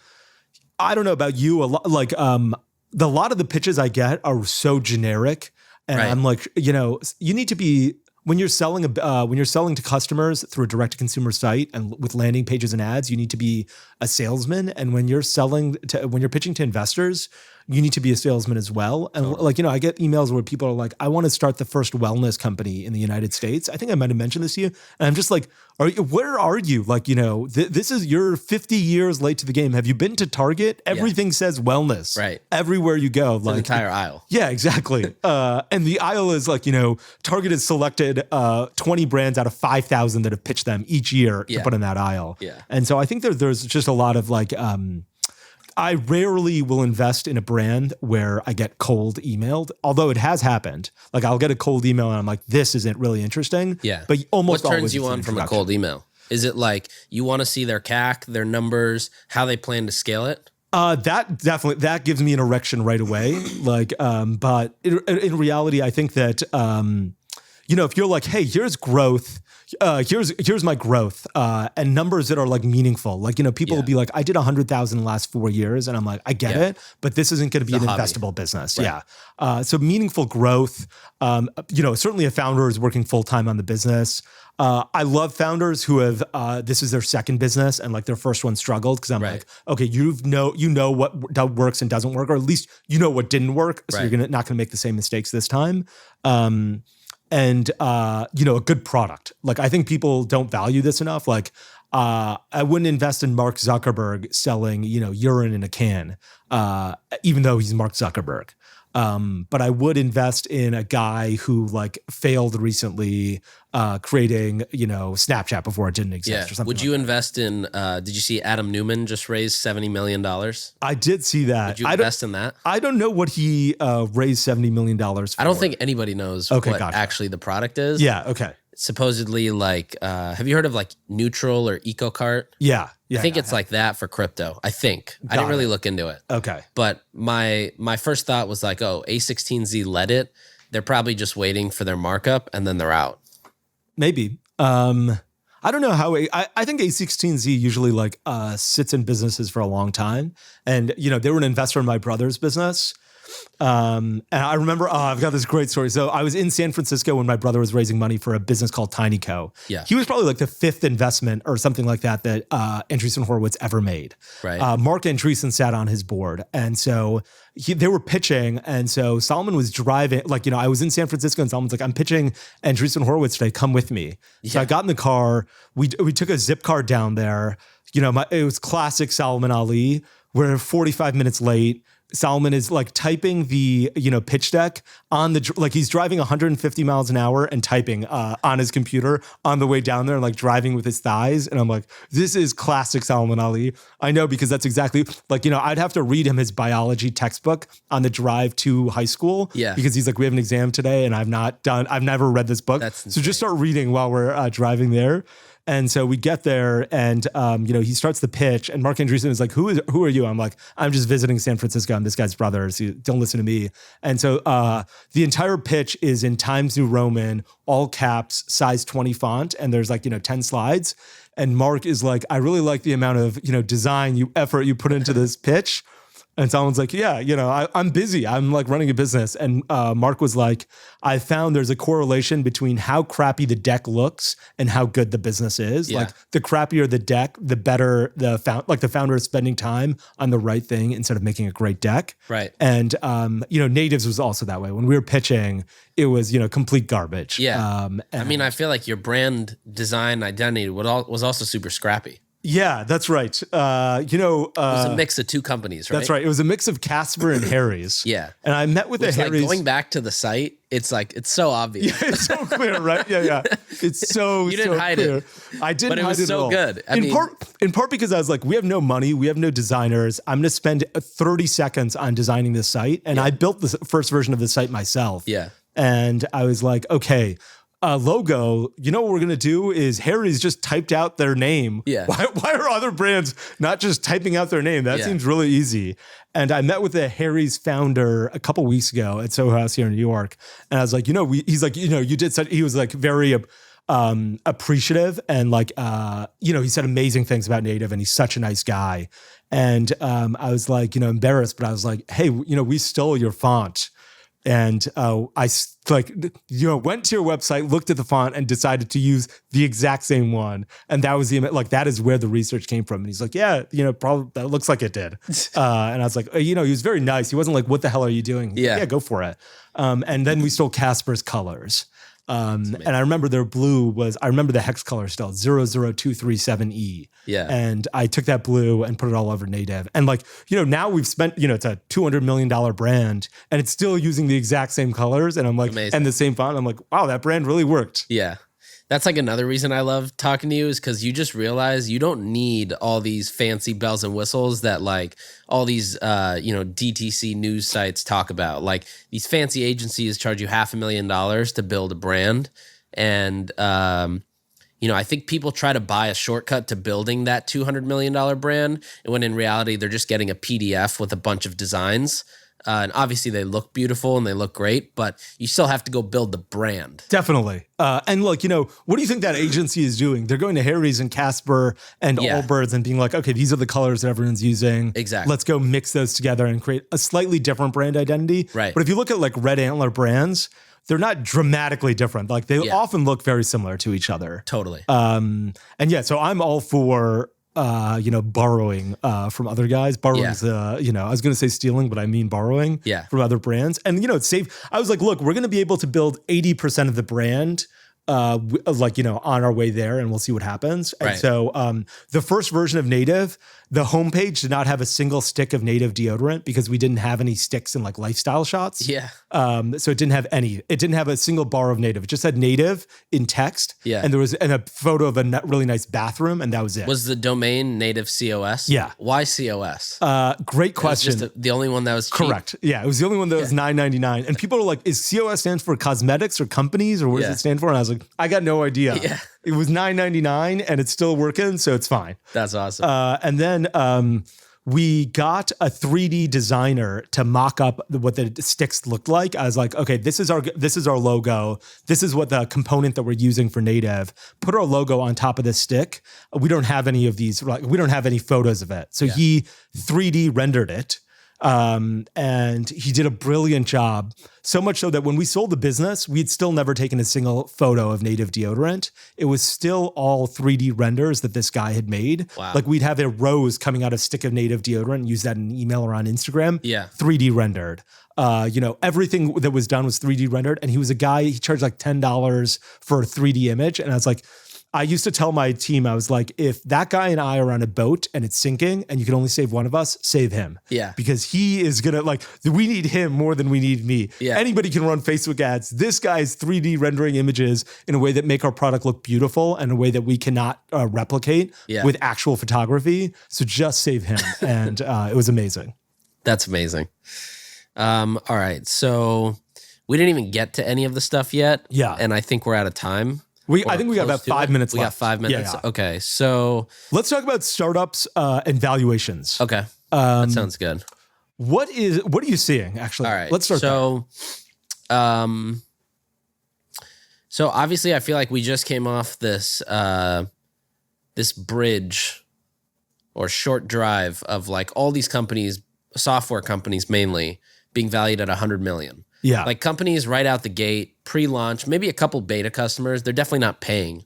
I don't know about you. A lot of the pitches I get are so generic, and I'm like, you know, you need to be. When you're selling to customers through a direct to consumer site and with landing pages and ads, you need to be a salesman. And when you're pitching to investors, you need to be a salesman as well. And like, you know, I get emails where people are like, I want to start the first wellness company in the United States. I think I might have mentioned this to you. And I'm just like, where are you? Like, you know, you're 50 years late to the game. Have you been to Target? Everything says wellness. Right. Everywhere you go. Like, the entire aisle. Yeah, exactly. And the aisle is like, you know, Target has selected 20 brands out of 5,000 that have pitched them each year to put in that aisle. Yeah. And so I think there's just a lot of like, I rarely will invest in a brand where I get cold emailed, although it has happened. Like I'll get a cold email and I'm like, this isn't really interesting. Yeah. But almost what always turns you on from a cold email? Is it like you want to see their CAC, their numbers, how they plan to scale it? That gives me an erection right away. Like, but in reality, I think that, you know, if you're like, hey, here's growth, here's my growth, and numbers that are like meaningful. Like, you know, people will be like, I did 100,000 in the last 4 years. And I'm like, I get it, but this isn't going to be an investable business. Right. Yeah. So meaningful growth, you know, certainly a founder is working full-time on the business. I love founders who have, this is their second business and like their first one struggled. Cause I'm like, okay, you know what works and doesn't work, or at least you know what didn't work. So you're not gonna make the same mistakes this time. And you know, a good product. Like I think people don't value this enough. Like I wouldn't invest in Mark Zuckerberg selling, you know, urine in a can, even though he's Mark Zuckerberg. But I would invest in a guy who like failed recently, creating, you know, Snapchat before it didn't exist or something. Would you invest in, did you see Adam Newman just raised $70 million? I did see that. Would you invest in that? I don't know what he raised $70 million for. I don't think anybody knows what actually the product is. Yeah, okay. Supposedly like, have you heard of like Neutral or EcoCart? Yeah. I think it's like that for crypto. I think. I didn't really look into it. Okay. But my first thought was like, oh, A16Z led it. They're probably just waiting for their markup and then they're out. Maybe. I don't know how I think A16Z usually like sits in businesses for a long time. And, you know, they were an investor in my brother's business. And I remember, I've got this great story. So I was in San Francisco when my brother was raising money for a business called TinyCo. Yeah. He was probably like the fifth investment or something like that Andreessen Horowitz ever made. Right. Mark Andreessen sat on his board. And so they were pitching. And so Solomon was driving, like, you know, I was in San Francisco and Solomon's like, I'm pitching Andreessen Horowitz today, come with me. Yeah. So I got in the car, we took a zip car down there. You know, it was classic Salman Ali. We're 45 minutes late. Solomon is like typing the, you know, pitch deck on like he's driving 150 miles an hour and typing on his computer on the way down there and like driving with his thighs. And I'm like, this is classic Salman Ali. I know, because that's exactly like, you know, I'd have to read him his biology textbook on the drive to high school. Yeah. Because he's like, we have an exam today and I've never read this book. So just start reading while we're driving there. And so we get there and, you know, he starts the pitch and Mark Andreessen is like, who are you? I'm like, I'm just visiting San Francisco. I'm this guy's brother. So don't listen to me. And so the entire pitch is in Times New Roman, all caps, size 20 font. And there's like, you know, 10 slides. And Mark is like, I really like the amount of, you know, design, effort you put into this pitch. And someone's like, yeah, I'm busy. I'm like running a business. And Mark was like, I found there's a correlation between how crappy the deck looks and how good the business is. Yeah. Like the crappier the deck, the better the founder is spending time on the right thing instead of making a great deck. Right. And, Natives was also that way. When we were pitching, it was, complete garbage. Yeah. I mean, I feel like your brand design identity was also super scrappy. Yeah, that's right. It was a mix of two companies, right? That's right. It was a mix of Casper and Harry's. Yeah. And I met with the Harry's. Like going back to the site, it's so obvious. Yeah, it's so clear, right? Yeah. It's so You didn't hide clear. it. I didn't hide it. But it was so good. In part because I was like, we have no money, we have no designers. I'm going to spend 30 seconds on designing this site. And I built the first version of the site myself. Yeah. And I was like, okay, logo, what we're going to do is Harry's just typed out their name. Yeah. Why are other brands not just typing out their name? That seems really easy. And I met with the Harry's founder a couple weeks ago at Soho House here in New York. And I was like, he's like, you did such, he was like very appreciative and like, he said amazing things about Native and he's such a nice guy. And I was like, embarrassed, but I was like, hey, we stole your font. And I went to your website, looked at the font, and decided to use the exact same one. And that was that is where the research came from. And he's like, yeah, probably that looks like it did. And I was like, he was very nice. He wasn't like, what the hell are you doing? Yeah, go for it. And then we stole Casper's colors. And I remember their blue I remember the hex color still, 00237E. Yeah. And I took that blue and put it all over Native. And now we've spent, it's a $200 million brand and it's still using the exact same colors. And I'm like, amazing. And the same font. I'm like, wow, that brand really worked. Yeah. That's like another reason I love talking to you is because you just realize you don't need all these fancy bells and whistles that like all these, DTC news sites talk about. Like these fancy agencies charge you $500,000 to build a brand. And, I think people try to buy a shortcut to building that $200 million brand. And when in reality, they're just getting a PDF with a bunch of designs. And obviously they look beautiful and they look great, but you still have to go build the brand. Definitely. And look, what do you think that agency is doing? They're going to Harry's and Casper and Allbirds and being like, okay, these are the colors that everyone's using. Exactly. Let's go mix those together and create a slightly different brand identity. Right. But if you look at like Red Antler brands, they're not dramatically different. Like they often look very similar to each other. Totally. So I'm all for borrowing from other guys. Borrowing's, I was going to say stealing, but I mean borrowing from other brands. And, it's safe. I was like, look, we're going to be able to build 80% of the brand on our way there and we'll see what happens. And so the first version of Native, the homepage did not have a single stick of Native deodorant because we didn't have any sticks in like lifestyle shots. Yeah. So it didn't have any. It didn't have a single bar of Native. It just had Native in text. Yeah. And there was a photo of a really nice bathroom, and that was it. Was the domain Native COS? Yeah. Why COS? Great question. Just the only one that was cheap? Correct. Yeah, it was the only one that was $9.99. And people are like, is COS stands for cosmetics or companies, or what does it stand for? And I was like, I got no idea. Yeah. It was $9.99 and it's still working, so it's fine. That's awesome. And then we got a 3D designer to mock up what the sticks looked like. I was like, okay, this is our logo. This is what the component that we're using for Native. Put our logo on top of this stick. We don't have any of these. We don't have any photos of it. So he 3D rendered it. And he did a brilliant job. So much so that when we sold the business, we'd still never taken a single photo of Native deodorant. It was still all 3D renders that this guy had made. Wow. Like we'd have a rose coming out of stick of Native deodorant and use that in an email or on Instagram. Yeah. 3D rendered. Everything that was done was 3D rendered. And he was a guy, he charged like $10 for a 3D image. And I was like, I used to tell my team, I was like, if that guy and I are on a boat and it's sinking and you can only save one of us, save him. Yeah. Because he is going to we need him more than we need me. Yeah. Anybody can run Facebook ads. This guy's 3D rendering images in a way that make our product look beautiful and a way that we cannot replicate with actual photography. So just save him. And it was amazing. That's amazing. All right. So we didn't even get to any of the stuff yet. Yeah. And I think we're out of time. I think we got about 5 minutes left. We got 5 minutes. Yeah. Okay. So let's talk about startups and valuations. Okay. That sounds good. What are you seeing actually? All right. Let's start. So obviously I feel like we just came off this bridge or short drive of like all these companies software companies mainly being valued at 100 million. Yeah. Like companies right out the gate, pre-launch, maybe a couple beta customers, they're definitely not paying.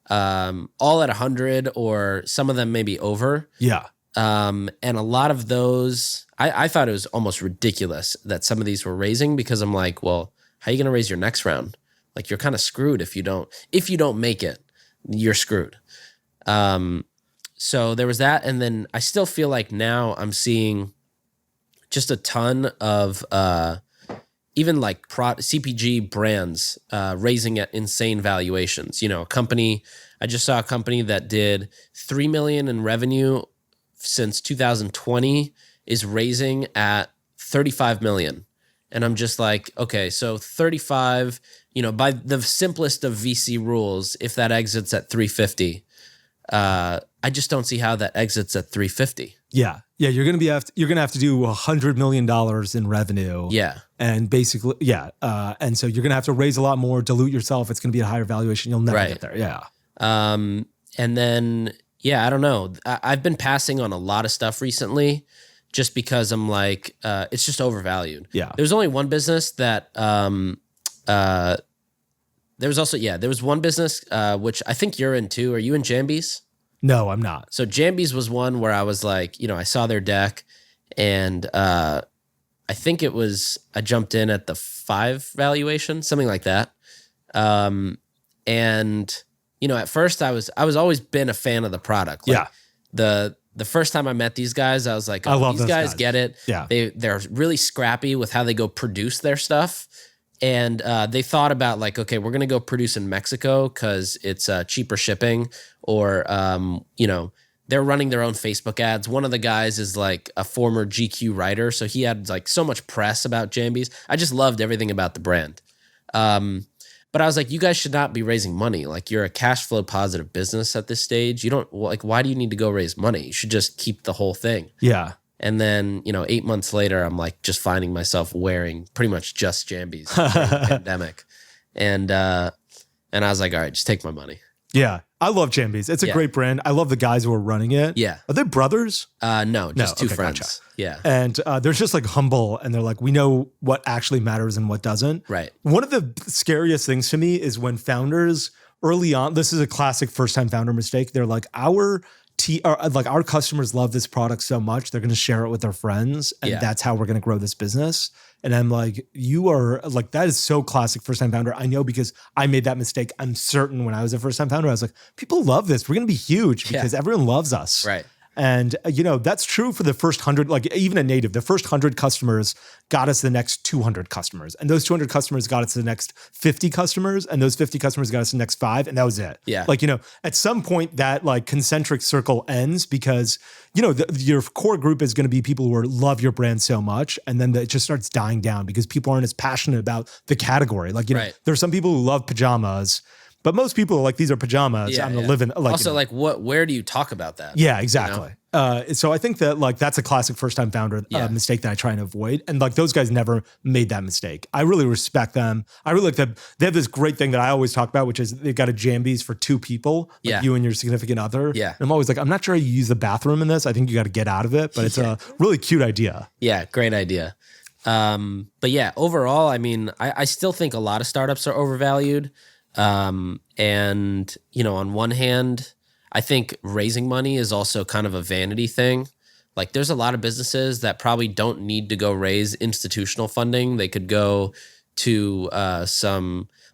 All at 100 or some of them maybe over. Yeah. And a lot of those, I thought it was almost ridiculous that some of these were raising because I'm like, well, how are you going to raise your next round? Like you're kind of screwed if you don't make it, you're screwed. So there was that. And then I still feel like now I'm seeing just a ton of, even like CPG brands raising at insane valuations. You know, I just saw a company that did $3 million in revenue since 2020 is raising at 35 million. And I'm just like, okay, so 35, you know, by the simplest of VC rules, if that exits at 350, I just don't see how that exits at 350. Yeah. Yeah. You're going to have to do $100 million in revenue. Yeah. And basically, yeah. And so you're going to have to raise a lot more, dilute yourself. It's going to be a higher valuation. You'll never get there. Yeah. And then, yeah, I don't know. I've been passing on a lot of stuff recently just because I'm like, it's just overvalued. Yeah. There's only one business that, there was one business, which I think you're in too. Are you in Jambies? No, I'm not. So Jambies was one where I was like, you know, I saw their deck and I think I jumped in at the 5 valuation, something like that. And, you know, at first I was always been a fan of the product. Like the first time I met these guys, I was like, oh, I love these guys get it. Yeah. They're really scrappy with how they go produce their stuff. And they thought about like, okay, we're going to go produce in Mexico because it's cheaper shipping or, you know, they're running their own Facebook ads. One of the guys is like a former GQ writer. So he had like so much press about Jambies. I just loved everything about the brand. But I was like, you guys should not be raising money. Like you're a cash flow positive business at this stage. You don't like, why do you need to go raise money? You should just keep the whole thing. Yeah. And then, you know, 8 months later, I'm like just finding myself wearing pretty much just Jambies during the pandemic. And I was like, all right, just take my money. Yeah. I love Jambies. It's a great brand. I love the guys who are running it. Yeah. Are they brothers? No, just two friends. Gotcha. Yeah. And they're just like humble and they're like, we know what actually matters and what doesn't. Right. One of the scariest things to me is when founders early on, this is a classic first-time founder mistake. They're like, our customers love this product so much, they're going to share it with their friends. And that's how we're going to grow this business. And I'm like, you are like, that is so classic first-time founder. I know because I made that mistake. I'm certain when I was a first-time founder, I was like, people love this. We're going to be huge because everyone loves us. Right. And, you know, that's true for the first 100, like even a native, the first 100 customers got us the next 200 customers. And those 200 customers got us the next 50 customers. And those 50 customers got us the next 5. And that was it. Yeah. Like, you know, at some point that like concentric circle ends because, you know, your core group is going to be people who love your brand so much. And then it just starts dying down because people aren't as passionate about the category. Like, you know, there's some people who love pajamas, but most people are like, these are pajamas. I'm gonna live in like. Also, you know, like, where do you talk about that? Yeah, exactly. You know? So I think that like that's a classic first-time founder mistake that I try and avoid. And like those guys never made that mistake. I really respect them. I really like that. They have this great thing that I always talk about, which is they've got a Jambies for 2 people, like you and your significant other. Yeah. And I'm always like, I'm not sure you use the bathroom in this. I think you got to get out of it. But it's a really cute idea. Yeah, great idea. But yeah, overall, I mean, I still think a lot of startups are overvalued. And, you know, on one hand, I think raising money is also kind of a vanity thing. Like there's a lot of businesses that probably don't need to go raise institutional funding. They could go to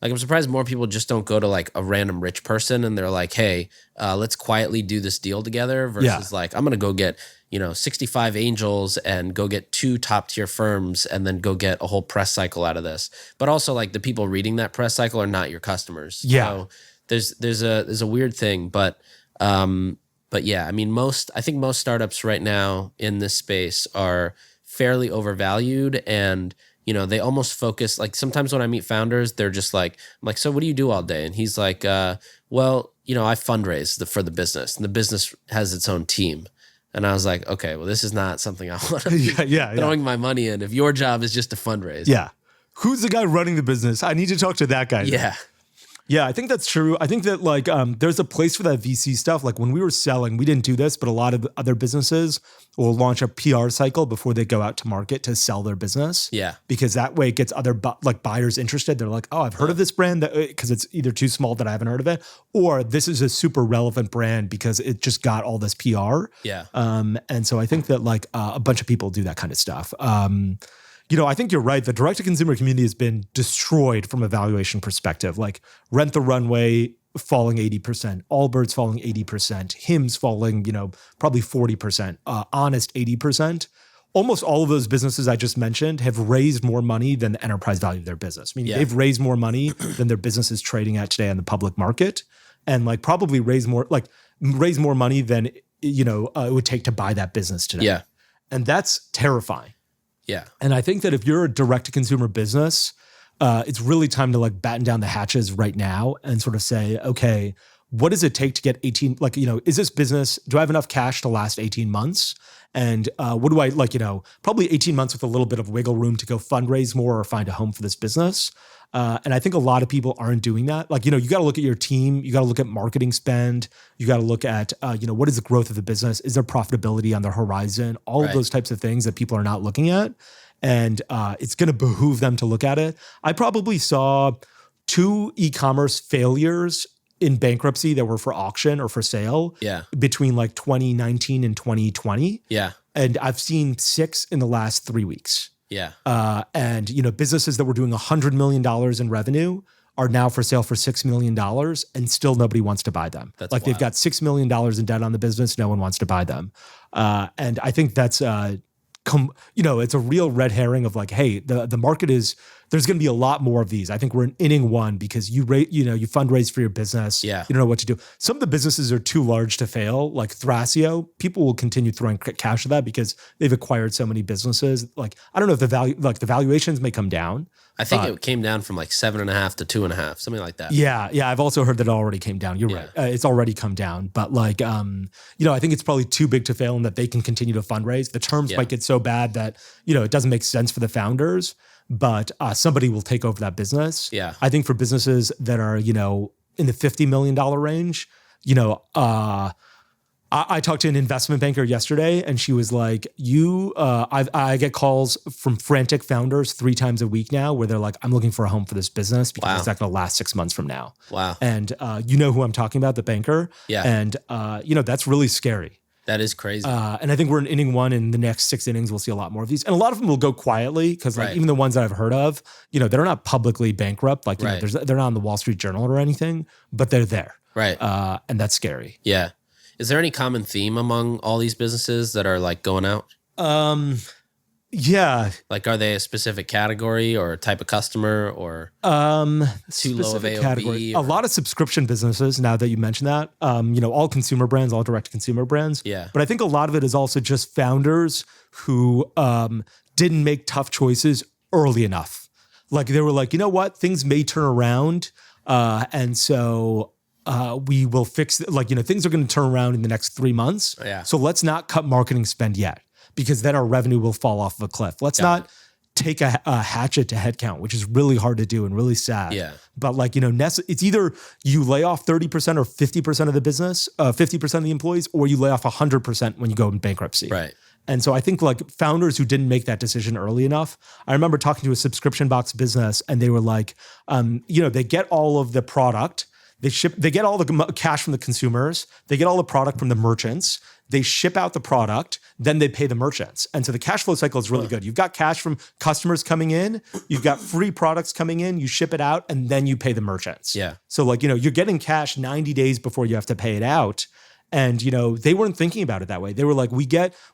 I'm surprised more people just don't go to like a random rich person and they're like, hey, let's quietly do this deal together versus like, I'm going to go get, you know, 65 angels and go get 2 top tier firms and then go get a whole press cycle out of this. But also like the people reading that press cycle are not your customers. Yeah. So there's a weird thing, but yeah, I mean, I think most startups right now in this space are fairly overvalued and, you know, they almost focus, like sometimes when I meet founders, they're just like, I'm like, so what do you do all day? And he's like, well, you know, I fundraise for the business and the business has its own team. And I was like, okay, well, this is not something I want to be throwing my money in if your job is just to fundraise. Yeah. Who's the guy running the business? I need to talk to that guy. Yeah. Yeah, I think that's true. I think that like there's a place for that VC stuff. Like when we were selling, we didn't do this, but a lot of other businesses will launch a PR cycle before they go out to market to sell their business. Yeah. Because that way it gets other buyers interested. They're like, oh, I've heard of this brand because it's either too small that I haven't heard of it, or this is a super relevant brand because it just got all this PR. Yeah. And so I think that like a bunch of people do that kind of stuff. I think you're right. The direct-to-consumer community has been destroyed from a valuation perspective. Like Rent the Runway falling 80%, Allbirds falling 80%, Hims falling, probably 40%, Honest 80%. Almost all of those businesses I just mentioned have raised more money than the enterprise value of their business. Meaning they've raised more money than their business is trading at today on the public market, and like probably raise more money than it would take to buy that business today. Yeah, and that's terrifying. Yeah. And I think that if you're a direct-to-consumer business, it's really time to like batten down the hatches right now and sort of say, okay, what does it take to get 18, is this business, do I have enough cash to last 18 months? And what do I probably 18 months with a little bit of wiggle room to go fundraise more or find a home for this business. And I think a lot of people aren't doing that. Like, you got to look at your team. You got to look at marketing spend. You got to look at, what is the growth of the business? Is there profitability on the horizon? All of those types of things that people are not looking at. And it's going to behoove them to look at it. I probably saw 2 e-commerce failures in bankruptcy that were for auction or for sale between like 2019 and 2020. Yeah. And I've seen 6 in the last 3 weeks. Yeah. And businesses that were doing $100 million in revenue are now for sale for $6 million and still nobody wants to buy them. That's like wild. They've got $6 million in debt on the business. No one wants to buy them. And I think that's, it's a real red herring of like, hey, the market there's going to be a lot more of these. I think we're in inning 1 because you fundraise for your business. Yeah. You don't know what to do. Some of the businesses are too large to fail, like Thrasio. People will continue throwing cash at that because they've acquired so many businesses. Like, I don't know if the valuations may come down. I think it came down from like 7.5 to 2.5, something like that. Yeah. I've also heard that it already came down. You're right. It's already come down. But like, I think it's probably too big to fail and that they can continue to fundraise. The terms might get so bad that, it doesn't make sense for the founders, but somebody will take over that business. Yeah. I think for businesses that are, in the $50 million range, I talked to an investment banker yesterday and she was like, I get calls from frantic founders 3 times a week now where they're like, I'm looking for a home for this business because it's not going to last 6 months from now. Wow. And you know who I'm talking about, the banker. Yeah. And, that's really scary. That is crazy. And I think we're in inning 1. In the next 6 innings, we'll see a lot more of these. And a lot of them will go quietly because even the ones that I've heard of, they're not publicly bankrupt. Like, they're not on the Wall Street Journal or anything, but they're there. Right. And that's scary. Yeah. Is there any common theme among all these businesses that are like going out? Yeah. Like, are they a specific category or a type of customer or too low of AOV? Category. A lot of subscription businesses, now that you mention that, all consumer brands, all direct consumer brands. Yeah. But I think a lot of it is also just founders who didn't make tough choices early enough. Like they were like, you know what, things may turn around. And so we will fix it. Like, things are going to turn around in the next 3 months. Yeah. So let's not cut marketing spend yet, because then our revenue will fall off of a cliff. Let's not take a hatchet to headcount, which is really hard to do and really sad. Yeah. But like, it's either you lay off 30% or 50% of the business, 50% of the employees, or you lay off 100% when you go in bankruptcy. Right. And so I think like founders who didn't make that decision early enough, I remember talking to a subscription box business and they were like, they get all of the product, they get all the cash from the consumers, they get all the product from the merchants, they ship out the product, then they pay the merchants. And so the cash flow cycle is really good. You've got cash from customers coming in, you've got free products coming in, you ship it out, and then you pay the merchants. Yeah. So like, you're getting cash 90 days before you have to pay it out. And, they weren't thinking about it that way. They were like, we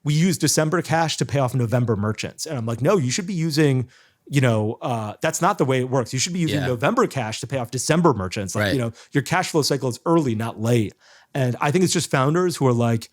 use December cash to pay off November merchants. And I'm like, no, you should be using, that's not the way it works. You should be using November cash to pay off December merchants. Like, your cash flow cycle is early, not late. And I think it's just founders who are like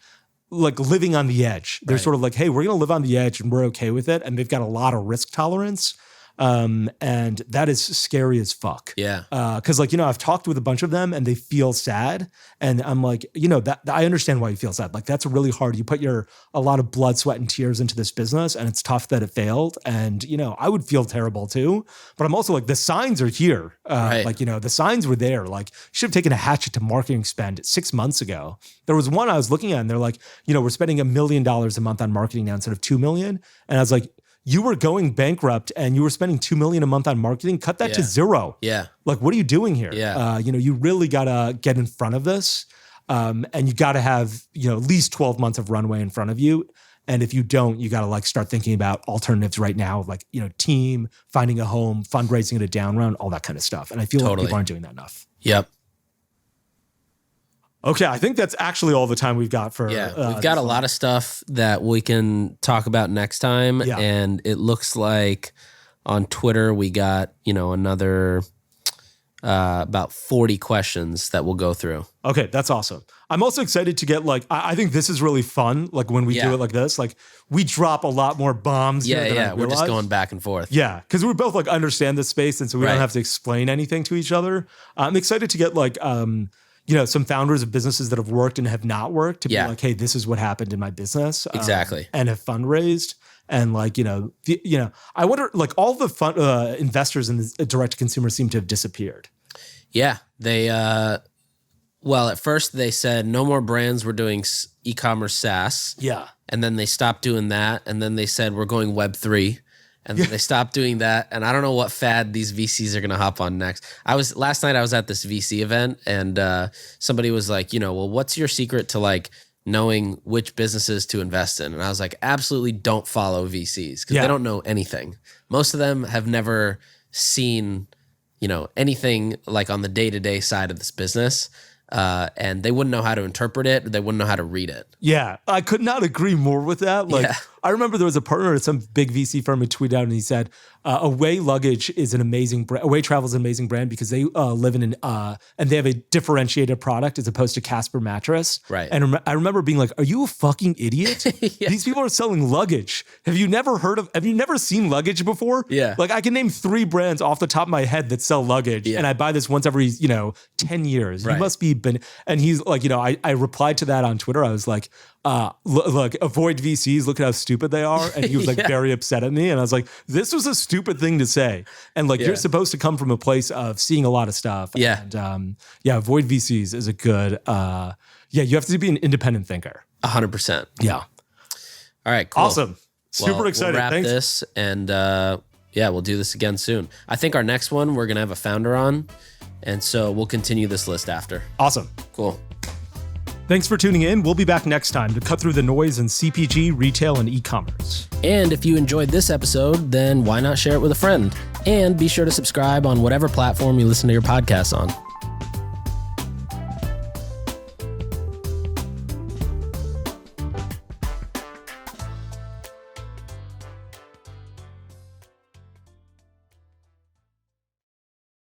living on the edge. They're sort of like, hey, we're going to live on the edge and we're okay with it. And they've got a lot of risk tolerance. And that is scary as fuck. Yeah. Because like, I've talked with a bunch of them and they feel sad. And I'm like, that I understand why you feel sad. Like that's really hard. You put a lot of blood, sweat, and tears into this business, and it's tough that it failed. And, I would feel terrible too. But I'm also like, the signs are here. Right. Like, the signs were there. Like, you should have taken a hatchet to marketing spend 6 months ago. There was one I was looking at and they're like, we're spending $1 million a month on marketing now instead of 2 million. And I was like, you were going bankrupt and you were spending 2 million a month on marketing. Cut that to zero. Yeah. Like, what are you doing here? Yeah. You really gotta get in front of this. And you gotta have, at least 12 months of runway in front of you. And if you don't, you gotta like start thinking about alternatives right now, like, team, finding a home, fundraising at a down round, all that kind of stuff. And I feel like people aren't doing that enough. Yep. Okay, I think that's actually all the time we've got for. Yeah, we've got a lot of stuff that we can talk about next time. Yeah. And it looks like on Twitter we got, another about 40 questions that we'll go through. Okay, that's awesome. I'm also excited to get like, I think this is really fun. Like when we do it like this, like we drop a lot more bombs. Yeah, we're just going back and forth. Yeah, because we both like understand the space, and so we don't have to explain anything to each other. I'm excited to get like, some founders of businesses that have worked and have not worked to be like, hey, this is what happened in my business. Exactly. And have fundraised. And like, I wonder, like all the investors in the direct to consumer seem to have disappeared. Yeah. They, well, at first they said no more brands were doing e-commerce SaaS. Yeah. And then they stopped doing that. And then they said, we're going Web3. And then they stopped doing that. And I don't know what fad these VCs are going to hop on next. Last night I was at this VC event and somebody was like, well, what's your secret to like knowing which businesses to invest in? And I was like, absolutely don't follow VCs because they don't know anything. Most of them have never seen, anything like on the day-to-day side of this business. And they wouldn't know how to interpret it. They wouldn't know how to read it. Yeah, I could not agree more with that. Like, I remember there was a partner at some big VC firm who tweeted out and he said, Away Luggage is an amazing brand. Away Travel is an amazing brand because they live in and they have a differentiated product as opposed to Casper mattress. Right. And I remember being like, are you a fucking idiot? These people are selling luggage. Have you never seen luggage before? Yeah. Like I can name 3 brands off the top of my head that sell luggage and I buy this once every, 10 years. Right. You must be, and he's like, I replied to that on Twitter. I was like, look, avoid VCs. Look at how stupid they are. And he was like very upset at me. And I was like, this was a stupid thing to say. And like, you're supposed to come from a place of seeing a lot of stuff. Yeah. And avoid VCs is a good, you have to be an independent thinker. 100%. Yeah. All right, cool. Awesome. Super excited. We'll wrap Thanks. This and we'll do this again soon. I think our next one, we're going to have a founder on. And so we'll continue this list after. Awesome. Cool. Thanks for tuning in. We'll be back next time to cut through the noise in CPG, retail, and e-commerce. And if you enjoyed this episode, then why not share it with a friend? And be sure to subscribe on whatever platform you listen to your podcasts on.